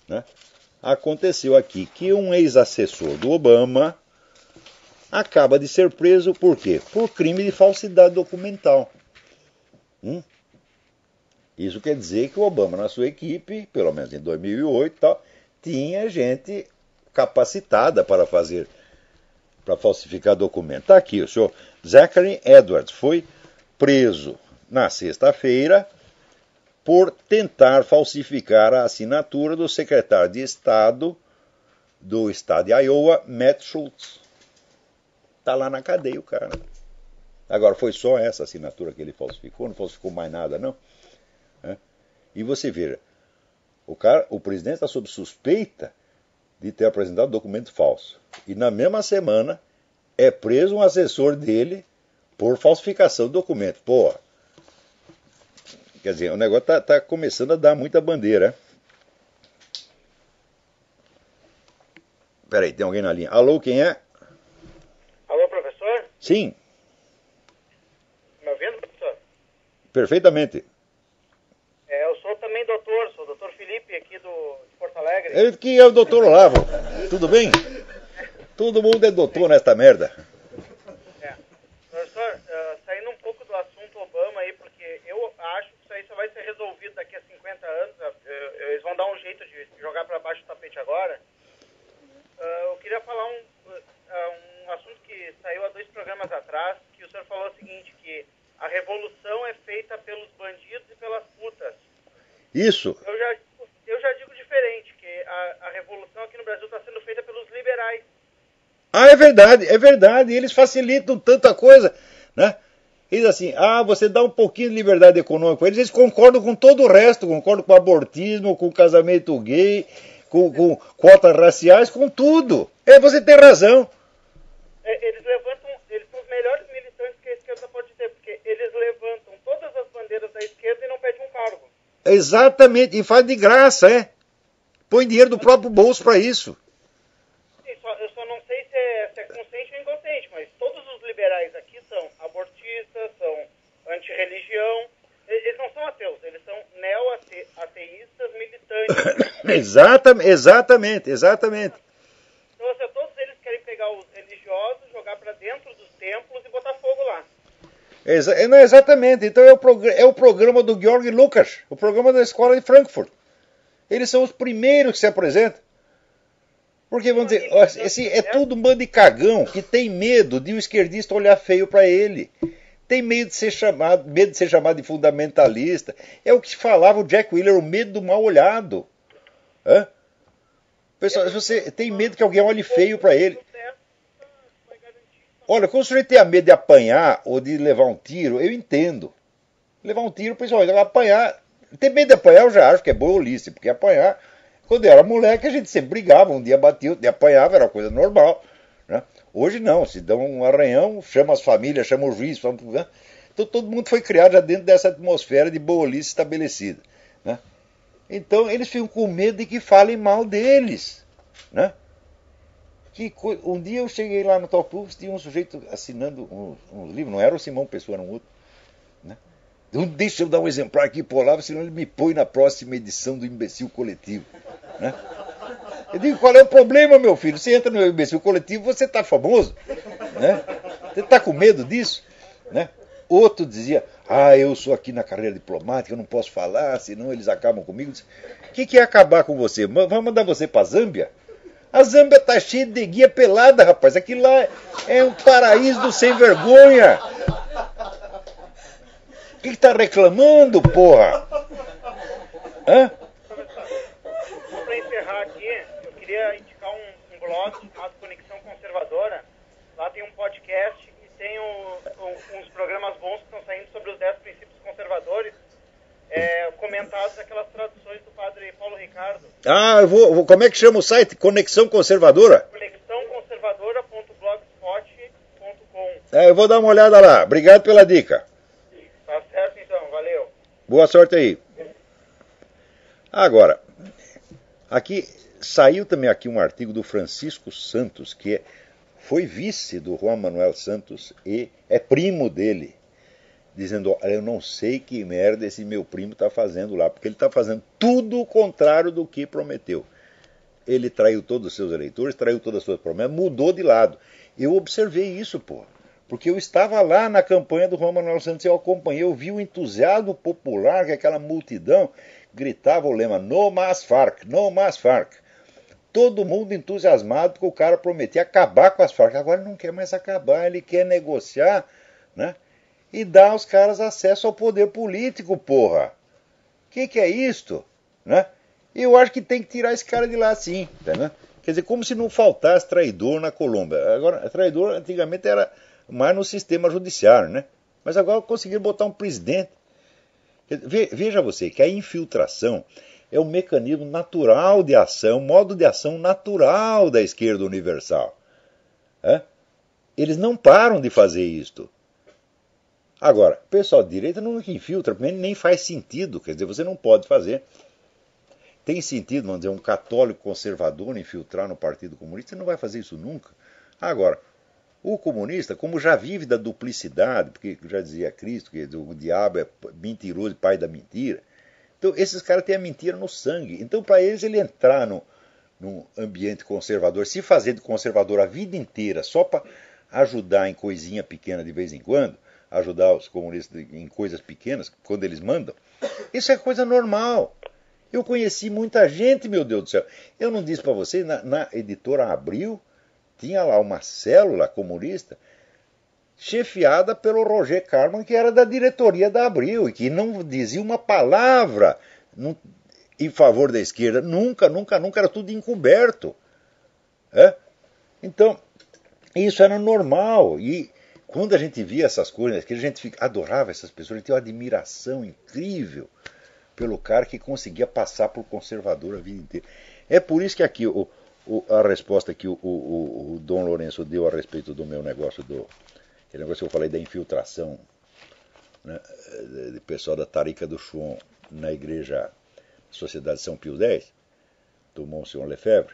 [SPEAKER 1] né, aconteceu aqui que um ex-assessor do Obama acaba de ser preso por quê? Por crime de falsidade documental. Isso quer dizer que o Obama, na sua equipe, pelo menos em 2008, tal, tinha gente capacitada para falsificar documento. Está aqui, o senhor Zachary Edwards foi preso na sexta-feira por tentar falsificar a assinatura do secretário de Estado do estado de Iowa, Matt Schultz. Está lá na cadeia o cara. Agora, foi só essa assinatura que ele falsificou, não falsificou mais nada, não. E você veja, o presidente está sob suspeita de ter apresentado documento falso. E na mesma semana é preso um assessor dele por falsificação do documento. Pô, quer dizer, o negócio está começando a dar muita bandeira. Peraí, tem alguém na linha. Alô, quem é?
[SPEAKER 2] Alô, professor?
[SPEAKER 1] Sim.
[SPEAKER 2] Me ouvindo, professor?
[SPEAKER 1] Perfeitamente.
[SPEAKER 2] Eu sou também doutor, sou o doutor Felipe aqui de Porto Alegre.
[SPEAKER 1] Ele que é o doutor Olavo. Tudo bem? Todo mundo é doutor nesta merda.
[SPEAKER 2] Professor, saindo um pouco do assunto Obama aí, porque eu acho que isso aí só vai ser resolvido daqui a 50 anos. Eles vão dar um jeito de jogar para baixo do tapete agora. Eu queria falar um assunto que saiu há 2 programas atrás, que o senhor falou o seguinte, que a revolução é feita pelos bandidos e pelas putas.
[SPEAKER 1] Isso.
[SPEAKER 2] Eu já digo diferente, que a revolução aqui no Brasil está sendo feita pelos liberais.
[SPEAKER 1] Ah, é verdade. Eles facilitam tanta coisa, né? Eles assim, você dá um pouquinho de liberdade econômica para eles, eles concordam com todo o resto, concordam com o abortismo, com o casamento gay, com cotas raciais, com tudo. Você tem razão.
[SPEAKER 2] Eles são os melhores militantes que a esquerda pode ter, porque eles levantam todas as bandeiras da esquerda e não pedem um cargo.
[SPEAKER 1] Exatamente, e faz de graça, Põe dinheiro do próprio bolso para isso.
[SPEAKER 2] Eu só não sei se é consciente ou inconsciente, mas todos os liberais aqui são abortistas, são antirreligião. Eles não são ateus, eles são neo-ateístas militantes.
[SPEAKER 1] Exatamente.
[SPEAKER 2] Então, todos eles querem pegar os religiosos, jogar para dentro dos templos e botar fogo lá.
[SPEAKER 1] Exatamente. Então é o programa do Georg Lukács, o programa da escola de Frankfurt. Eles são os primeiros que se apresentam. Porque, vamos dizer, é tudo um bando de cagão que tem medo de um esquerdista olhar feio para ele. Tem medo de ser chamado de fundamentalista. É o que falava o Jack Wheeler, o medo do mal olhado. Pessoal, você tem medo que alguém olhe feio para ele. Olha, quando o sujeito tem medo de apanhar ou de levar um tiro, eu entendo. Levar um tiro, pessoal, apanhar. Ter medo de apanhar eu já acho que é boiolice, porque apanhar, quando eu era moleque, a gente sempre brigava, um dia batia, outro dia apanhava, era uma coisa normal. Né? Hoje não, se dá um arranhão, chama as famílias, chama o juiz, né? Então todo mundo foi criado já dentro dessa atmosfera de boiolice estabelecida. Né? Então eles ficam com medo de que falem mal deles. Né? Um dia eu cheguei lá no Talpus, tinha um sujeito assinando uns livros, não era o Simão Pessoa, era um outro. Né? Deixa eu dar um exemplar aqui pro Olavo, senão ele me põe na próxima edição do Imbecil Coletivo. Né? Eu digo, qual é o problema, meu filho? Você entra no Imbecil Coletivo, você está famoso. Né? Você está com medo disso? Né? Outro dizia, eu sou aqui na carreira diplomática, eu não posso falar, senão eles acabam comigo. O que é acabar com você? Vamos mandar você para a Zâmbia? A Zâmbia tá cheia de guia pelada, rapaz. Aquilo lá é um paraíso do sem vergonha. O que tá reclamando, porra? Hã?
[SPEAKER 2] Para encerrar aqui, eu queria indicar um blog chamado Conexão Conservadora. Lá tem um podcast e tem uns programas bons que estão saindo sobre os 10 princípios conservadores, comentados aquelas traduções do padre Paulo Ricardo.
[SPEAKER 1] Ah, como é que chama o site? Conexão Conservadora?
[SPEAKER 2] conexãoconservadora.blogspot.com.
[SPEAKER 1] Eu vou dar uma olhada lá. Obrigado pela dica.
[SPEAKER 2] Tá certo então, valeu.
[SPEAKER 1] Boa sorte aí. Agora, aqui saiu também aqui um artigo do Francisco Santos, que foi vice do Juan Manuel Santos e é primo dele, dizendo, eu não sei que merda esse meu primo está fazendo lá, porque ele está fazendo tudo o contrário do que prometeu. Ele traiu todos os seus eleitores, traiu todas as suas promessas, mudou de lado. Eu observei isso, pô. Porque eu estava lá na campanha do Juan Manuel Santos, eu acompanhei, eu vi o entusiasmo popular, que aquela multidão gritava o lema, no mais Farc, no mais Farc. Todo mundo entusiasmado, porque o cara prometia acabar com as Farc. Agora ele não quer mais acabar, ele quer negociar, né? E dar aos caras acesso ao poder político, porra. Que é isto? Né? Eu acho que tem que tirar esse cara de lá sim, né? Quer dizer, como se não faltasse traidor na Colômbia. Agora, traidor antigamente era mais no sistema judiciário, né? Mas agora conseguiram botar um presidente. Veja você que a infiltração é um mecanismo natural de ação, modo de ação natural da esquerda universal. Eles não param de fazer isto. Agora, o pessoal de direita não infiltra, nem faz sentido, quer dizer, você não pode fazer. Tem sentido, vamos dizer, um católico conservador infiltrar no Partido Comunista? Você não vai fazer isso nunca. Agora, o comunista, como já vive da duplicidade, porque já dizia Cristo que o diabo é mentiroso e pai da mentira, então esses caras têm a mentira no sangue. Então, para eles, ele entrar num ambiente conservador, se fazer de conservador a vida inteira, só para ajudar em coisinha pequena de vez em quando, ajudar os comunistas em coisas pequenas, quando eles mandam, isso é coisa normal. Eu conheci muita gente, meu Deus do céu. Eu não disse para você, na editora Abril, tinha lá uma célula comunista chefiada pelo Roger Carman, que era da diretoria da Abril, e que não dizia uma palavra em favor da esquerda. Nunca, era tudo encoberto. Então, isso era normal. E quando a gente via essas coisas, que a gente adorava essas pessoas, a gente tinha uma admiração incrível pelo cara que conseguia passar por conservador a vida inteira. É por isso que aqui a resposta que o Dom Lourenço deu a respeito do meu negócio, aquele negócio que eu falei da infiltração, né, do pessoal da Tarica do Chouon na igreja Sociedade São Pio X, do Monsenhor Lefebvre,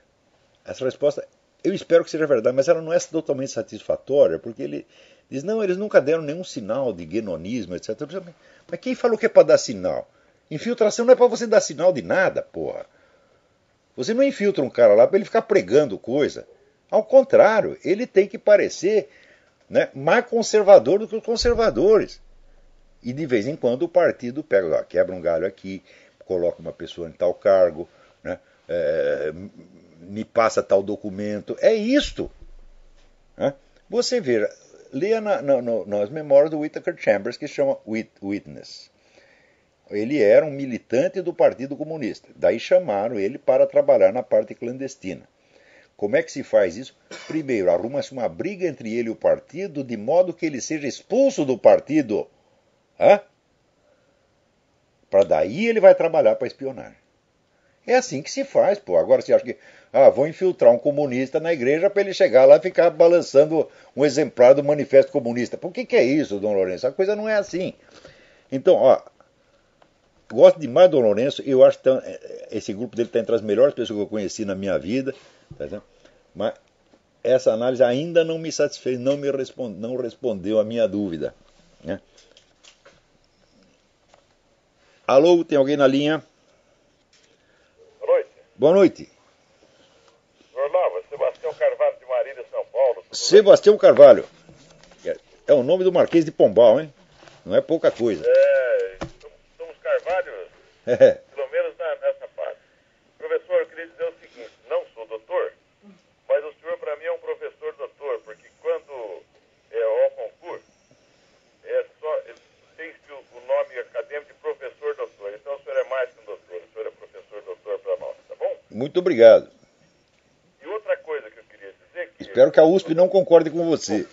[SPEAKER 1] essa resposta, eu espero que seja verdade, mas ela não é totalmente satisfatória, porque ele diz, não, eles nunca deram nenhum sinal de guenonismo, etc. Mas quem falou que é para dar sinal? Infiltração não é para você dar sinal de nada, porra. Você não infiltra um cara lá para ele ficar pregando coisa. Ao contrário, ele tem que parecer, né, mais conservador do que os conservadores. E de vez em quando o partido pega, quebra um galho aqui, coloca uma pessoa em tal cargo, né, me passa tal documento. É isto. Né? Você veja, leia nas memórias do Whittaker Chambers, que se chama Witness. Ele era um militante do Partido Comunista. Daí chamaram ele para trabalhar na parte clandestina. Como é que se faz isso? Primeiro, arruma-se uma briga entre ele e o partido, de modo que ele seja expulso do partido. Para daí ele vai trabalhar para espionar. É assim que se faz, pô. Agora você acha que vou infiltrar um comunista na igreja para ele chegar lá e ficar balançando um exemplar do Manifesto Comunista. Por que é isso, Dom Lourenço? A coisa não é assim. Então, gosto demais do Dom Lourenço, eu acho que esse grupo dele está entre as melhores pessoas que eu conheci na minha vida, tá, mas essa análise ainda não me satisfez, não respondeu a minha dúvida. Né? Alô, tem alguém na linha?
[SPEAKER 2] Boa noite.
[SPEAKER 1] Boa noite.
[SPEAKER 2] Olá, Sebastião Carvalho de Marília, São Paulo.
[SPEAKER 1] Sebastião Carvalho. É o nome do Marquês de Pombal, hein? Não é pouca coisa.
[SPEAKER 2] Somos Carvalhos, pelo menos nessa parte. Professor, eu queria dizer o seguinte, não sou doutor,
[SPEAKER 1] Muito obrigado.
[SPEAKER 2] E outra coisa que eu queria dizer que...
[SPEAKER 1] Espero que a USP não concorde com você.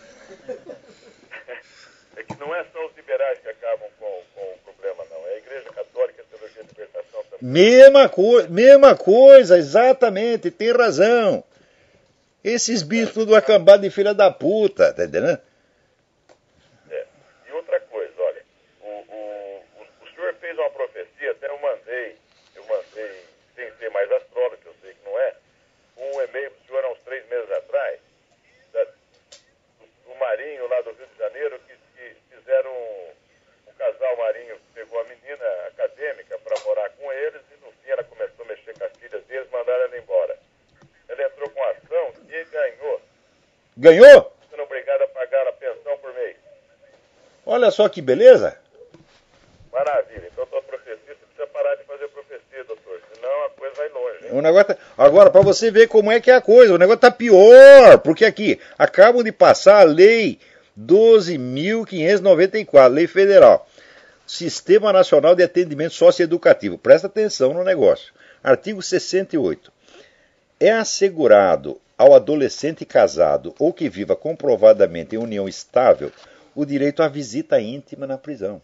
[SPEAKER 2] É que não é só os liberais que acabam com o problema, não. É a Igreja Católica, a Teologia da Libertação também.
[SPEAKER 1] Mesma coisa, exatamente, tem razão. Esses bispos do acambado de filha da puta, tá entendendo?
[SPEAKER 2] E outra coisa, olha, o senhor fez uma profecia, até eu mandei, sem ser mais astrólogo, que eu sei que não é, um e-mail para o senhor há uns 3 meses atrás, do Marinho, lá do Rio de Janeiro, que fizeram um casal Marinho, pegou a menina acadêmica para morar com eles, e no fim ela começou a mexer com as filhas deles, mandaram ela embora. Ela entrou com ação e ganhou.
[SPEAKER 1] Ganhou?
[SPEAKER 2] Sendo obrigada a pagar a pensão por mês.
[SPEAKER 1] Olha só que beleza.
[SPEAKER 2] Maravilha. Então, tua profecia, você precisa parar de fazer profecia, doutor. Senão a coisa vai longe. Hein?
[SPEAKER 1] O negócio agora, para você ver como é que é a coisa, o negócio tá pior, porque aqui, acabam de passar a lei 12.594, lei federal. Sistema Nacional de Atendimento Socioeducativo. Presta atenção no negócio. Artigo 68. É assegurado ao adolescente casado ou que viva comprovadamente em união estável o direito à visita íntima na prisão.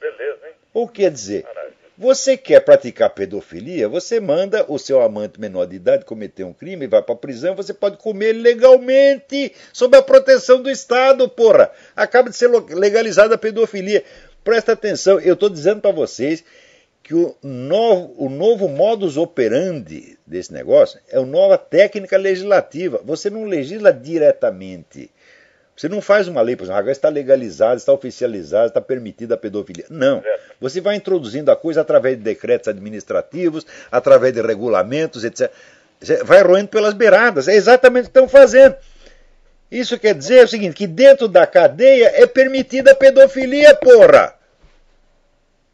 [SPEAKER 2] Beleza, hein?
[SPEAKER 1] Ou quer dizer,
[SPEAKER 2] Maravilha.
[SPEAKER 1] você quer praticar pedofilia, você manda o seu amante menor de idade cometer um crime e vai para a prisão, você pode comer legalmente, sob a proteção do Estado, porra. Acaba de ser legalizada a pedofilia. Presta atenção, eu estou dizendo para vocês que o novo modus operandi desse negócio é uma nova técnica legislativa. Você não legisla diretamente. Você não faz uma lei, por exemplo, agora está legalizada, está oficializada, está permitida a pedofilia. Não. Você vai introduzindo a coisa através de decretos administrativos, através de regulamentos, etc. Vai roendo pelas beiradas. É exatamente o que estão fazendo. Isso quer dizer o seguinte, que dentro da cadeia é permitida a pedofilia, porra.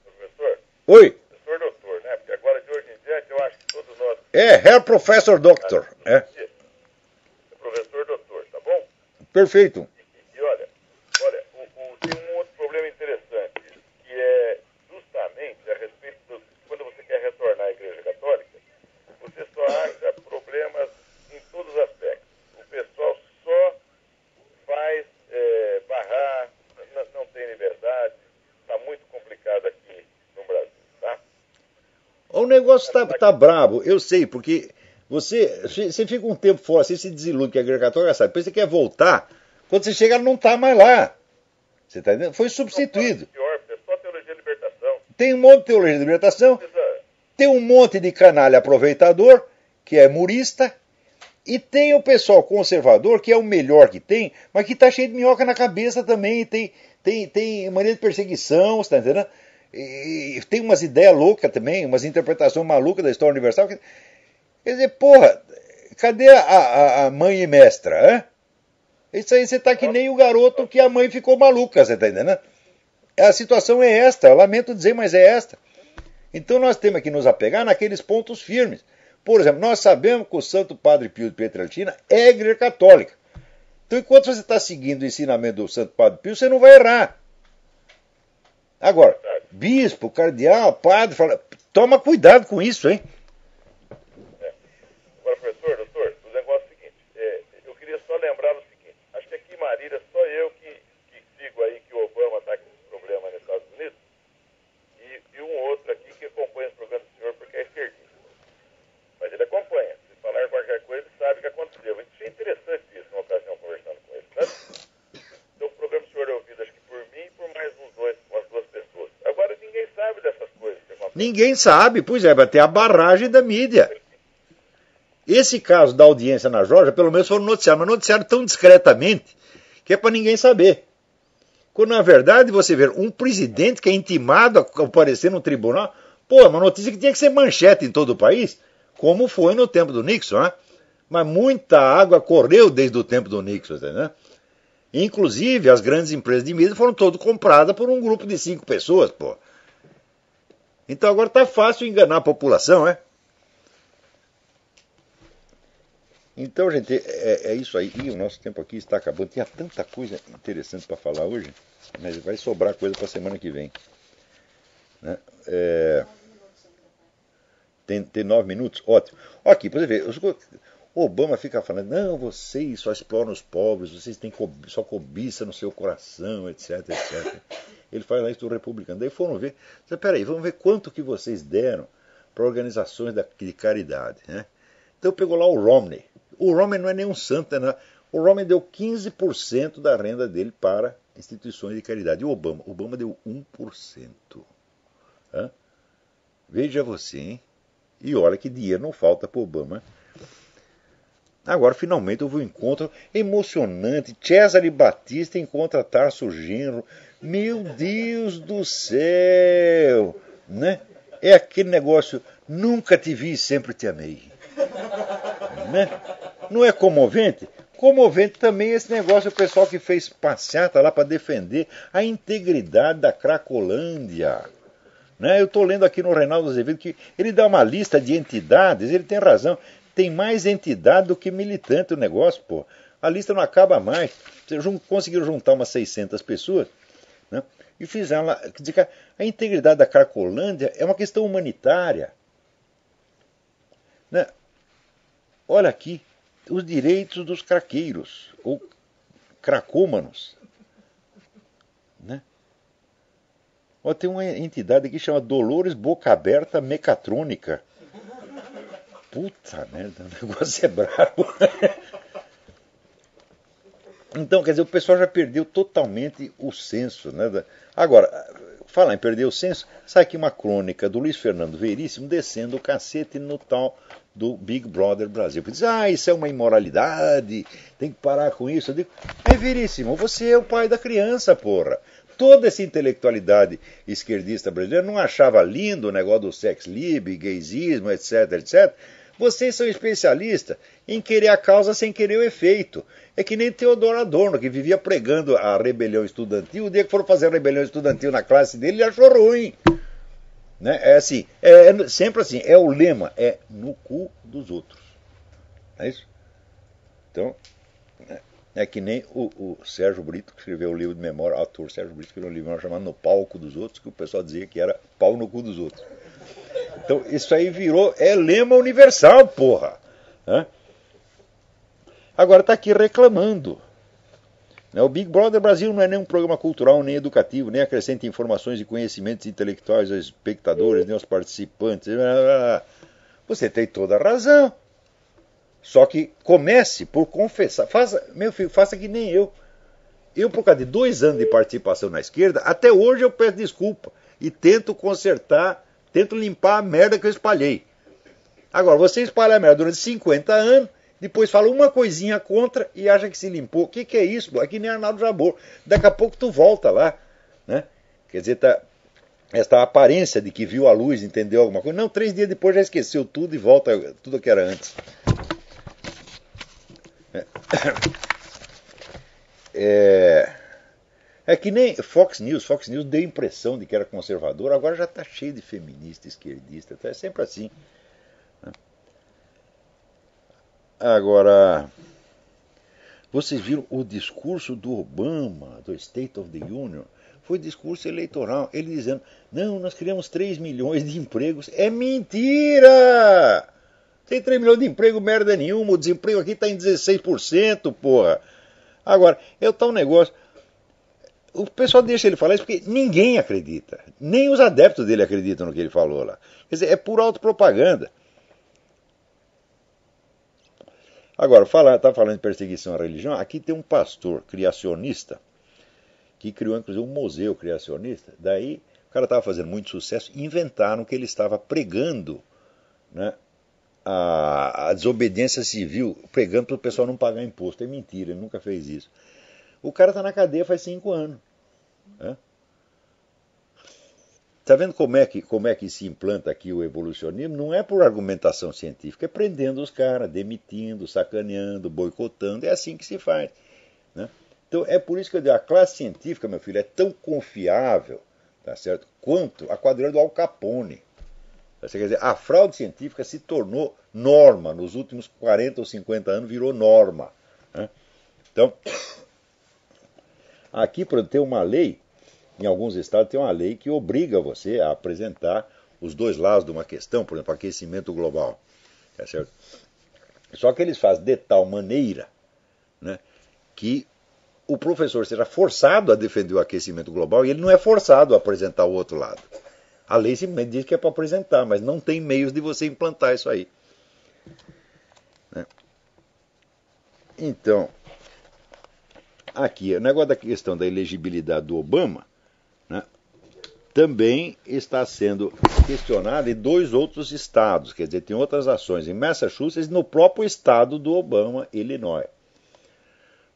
[SPEAKER 2] Professor?
[SPEAKER 1] Oi?
[SPEAKER 2] Professor doutor, né? Porque agora de hoje em diante eu acho que todos nós...
[SPEAKER 1] Herr Professor Doctor. É.
[SPEAKER 2] Professor doutor, tá bom?
[SPEAKER 1] Perfeito.
[SPEAKER 2] E olha, tem um outro problema interessante, que é justamente a respeito quando você quer retornar à Igreja Católica, você só acha problemas em todos os aspectos. O pessoal só faz barrar, não tem liberdade, está muito complicado aqui no Brasil, tá?
[SPEAKER 1] O negócio tá brabo, eu sei, porque você fica um tempo fora, você se desilude que a Igreja Católica sabe, depois você quer voltar, quando você chega ela não está mais lá. Você está entendendo? Foi substituído.
[SPEAKER 2] Pior, é só teologia de libertação.
[SPEAKER 1] Tem um monte de teologia de libertação, tem um monte de canalha aproveitador, que é murista, e tem o pessoal conservador, que é o melhor que tem, mas que está cheio de minhoca na cabeça também, tem maneira de perseguição, você está entendendo? E tem umas ideias loucas também, umas interpretações malucas da história universal. Quer dizer, porra, cadê a mãe e mestra, hein? Isso aí você tá que nem o garoto que a mãe ficou maluca, você tá entendendo? A situação é esta, eu lamento dizer, mas é esta. Então nós temos que nos apegar naqueles pontos firmes. Por exemplo, nós sabemos que o Santo Padre Pio de Pietrelcina é a Igreja Católica. Então enquanto você está seguindo o ensinamento do Santo Padre Pio, você não vai errar. Agora, bispo, cardeal, padre, toma cuidado com isso, hein?
[SPEAKER 2] Agora, professor, doutor, o negócio é o seguinte, eu queria só lembrar o seguinte, acho que aqui em Marília só eu que sigo aí que o Obama está com esse problema nos Estados Unidos, e um outro aqui que acompanha esse programa do senhor porque é esquerdista. Mas ele acompanha, se falar qualquer coisa, ele sabe o que aconteceu. Eu achei interessante isso, numa ocasião, conversando com ele, sabe? Então o programa do senhor é ouvido, acho que por mim e por mais umas duas pessoas. Agora ninguém sabe dessas coisas que acontecem.
[SPEAKER 1] Ninguém sabe, pois é, vai ter a barragem da mídia. Esse caso da audiência na Geórgia, pelo menos foi noticiado, mas noticiado tão discretamente que é para ninguém saber. Quando na verdade você vê um presidente que é intimado a comparecer no tribunal, pô, é uma notícia que tinha que ser manchete em todo o país, como foi no tempo do Nixon, né? Mas muita água correu desde o tempo do Nixon, né? Inclusive as grandes empresas de mídia foram todas compradas por um grupo de 5 pessoas, pô. Então agora tá fácil enganar a população, né? Então, gente, é isso aí. E o nosso tempo aqui está acabando. Tinha tanta coisa interessante para falar hoje, mas vai sobrar coisa para a semana que vem. Né? Tem 9 minutos? Ótimo. Aqui, para você ver, o Obama fica falando, não, vocês só exploram os pobres, vocês têm só cobiça no seu coração, etc, etc. Ele fala isso do republicano. Daí foram ver, peraí, vamos ver quanto que vocês deram para organizações de caridade. Né? Então pegou lá o Romney. O Romney não é nenhum santo, né? O Romney deu 15% da renda dele para instituições de caridade. E o Obama deu 1%. Hã? Veja você, hein? E olha que dinheiro não falta para o Obama. Agora, finalmente, houve um encontro emocionante. Cesare Batista encontra Tarso Genro. Meu Deus do céu! Né? É aquele negócio, nunca te vi e sempre te amei. Né? Não é comovente? Comovente também esse negócio, o pessoal que fez passeata lá para defender a integridade da Cracolândia. Né? Eu estou lendo aqui no Reinaldo Azevedo que ele dá uma lista de entidades, ele tem razão. Tem mais entidade do que militante o negócio, pô. A lista não acaba mais. Conseguiram juntar umas 600 pessoas, né? E fizeram lá. A integridade da Cracolândia é uma questão humanitária. Né? Olha aqui, os direitos dos craqueiros, ou cracômanos. Né? Ó, tem uma entidade aqui que chama Dolores Boca Aberta Mecatrônica. Puta merda, o negócio é brabo. Então, quer dizer, o pessoal já perdeu totalmente o senso. Né? Agora, falar em perder o senso, sai aqui uma crônica do Luiz Fernando Veríssimo descendo o cacete no tal do Big Brother Brasil. Diz, isso é uma imoralidade, tem que parar com isso. Eu digo, Veríssimo, você é o pai da criança, porra. Toda essa intelectualidade esquerdista brasileira não achava lindo o negócio do sex lib, gaysismo, etc, etc. Vocês são especialistas em querer a causa sem querer o efeito. É que nem Teodoro Adorno, que vivia pregando a rebelião estudantil. O dia que foram fazer a rebelião estudantil na classe dele, ele achou ruim. Né? É assim, é sempre assim, é o lema, é no cu dos outros. É isso? Então, é que nem o Sérgio Brito, que escreveu o livro de memória, o autor Sérgio Brito, escreveu um livro chamado No Palco dos Outros, que o pessoal dizia que era pau no cu dos outros. Então, isso aí virou, lema universal, porra. Hã? Agora está aqui reclamando. O Big Brother Brasil não é nem um programa cultural, nem educativo, nem acrescenta informações e conhecimentos intelectuais aos espectadores, nem aos participantes. Você tem toda a razão. Só que comece por confessar. Meu filho, faça que nem eu. Eu, por causa de 2 anos de participação na esquerda, até hoje eu peço desculpa. E tento consertar, tento limpar a merda que eu espalhei. Agora, você espalha a merda durante 50 anos, depois fala uma coisinha contra e acha que se limpou. O que é isso? É que nem Arnaldo Jabor. Daqui a pouco tu volta lá. Né? Quer dizer, esta aparência de que viu a luz, entendeu alguma coisa. Não, 3 dias depois já esqueceu tudo e volta tudo que era antes. É que nem Fox News deu a impressão de que era conservador, agora já está cheio de feminista, esquerdista, é sempre assim. Agora, vocês viram o discurso do Obama, do State of the Union, foi discurso eleitoral, ele dizendo, não, nós criamos 3 milhões de empregos. É mentira! Tem 3 milhões de emprego, merda nenhuma, o desemprego aqui está em 16%, porra. Agora, é o tal negócio, o pessoal deixa ele falar isso porque ninguém acredita, nem os adeptos dele acreditam no que ele falou lá. Quer dizer, é pura autopropaganda. Agora, tá falando de perseguição à religião, aqui tem um pastor criacionista que criou inclusive um museu criacionista. Daí o cara estava fazendo muito sucesso, inventaram que ele estava pregando, né, a desobediência civil, pregando para o pessoal não pagar imposto. É mentira, ele nunca fez isso. O cara está na cadeia faz 5 anos. Né? Está vendo como é que se implanta aqui o evolucionismo? Não é por argumentação científica, é prendendo os caras, demitindo, sacaneando, boicotando. É assim que se faz. Né? Então é por isso que eu digo, a classe científica, meu filho, é tão confiável, tá certo, quanto a quadrilha do Al Capone. Quer dizer, a fraude científica se tornou norma. Nos últimos 40 ou 50 anos virou norma. Né? Então, aqui tem uma lei, em alguns estados tem uma lei que obriga você a apresentar os dois lados de uma questão, por exemplo, aquecimento global. Tá certo? Só que eles fazem de tal maneira, né, que o professor seja forçado a defender o aquecimento global e ele não é forçado a apresentar o outro lado. A lei simplesmente diz que é para apresentar, mas não tem meios de você implantar isso aí. Né? Então, aqui, o negócio da questão da elegibilidade do Obama, né, também está sendo questionado em 2 outros estados, quer dizer, tem outras ações em Massachusetts e no próprio estado do Obama, Illinois.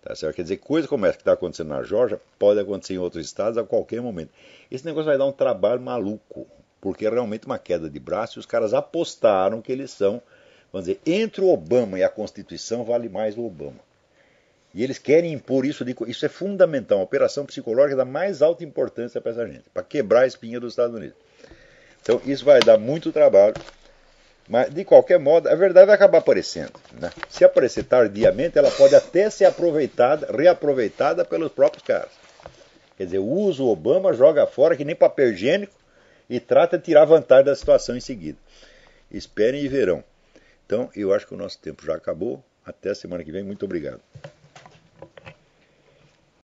[SPEAKER 1] Tá certo? Quer dizer, coisa como essa que está acontecendo na Geórgia pode acontecer em outros estados a qualquer momento. Esse negócio vai dar um trabalho maluco, porque é realmente uma queda de braço e os caras apostaram que eles são, vamos dizer, entre o Obama e a Constituição vale mais o Obama. E eles querem impor isso, isso é fundamental, uma operação psicológica da mais alta importância para essa gente, para quebrar a espinha dos Estados Unidos. Então isso vai dar muito trabalho, mas de qualquer modo a verdade vai acabar aparecendo. Né? Se aparecer tardiamente, ela pode até ser reaproveitada pelos próprios caras. Quer dizer, usa o Obama, joga fora que nem papel higiênico e trata de tirar vantagem da situação em seguida. Esperem e verão. Então eu acho que o nosso tempo já acabou. Até a semana que vem. Muito obrigado.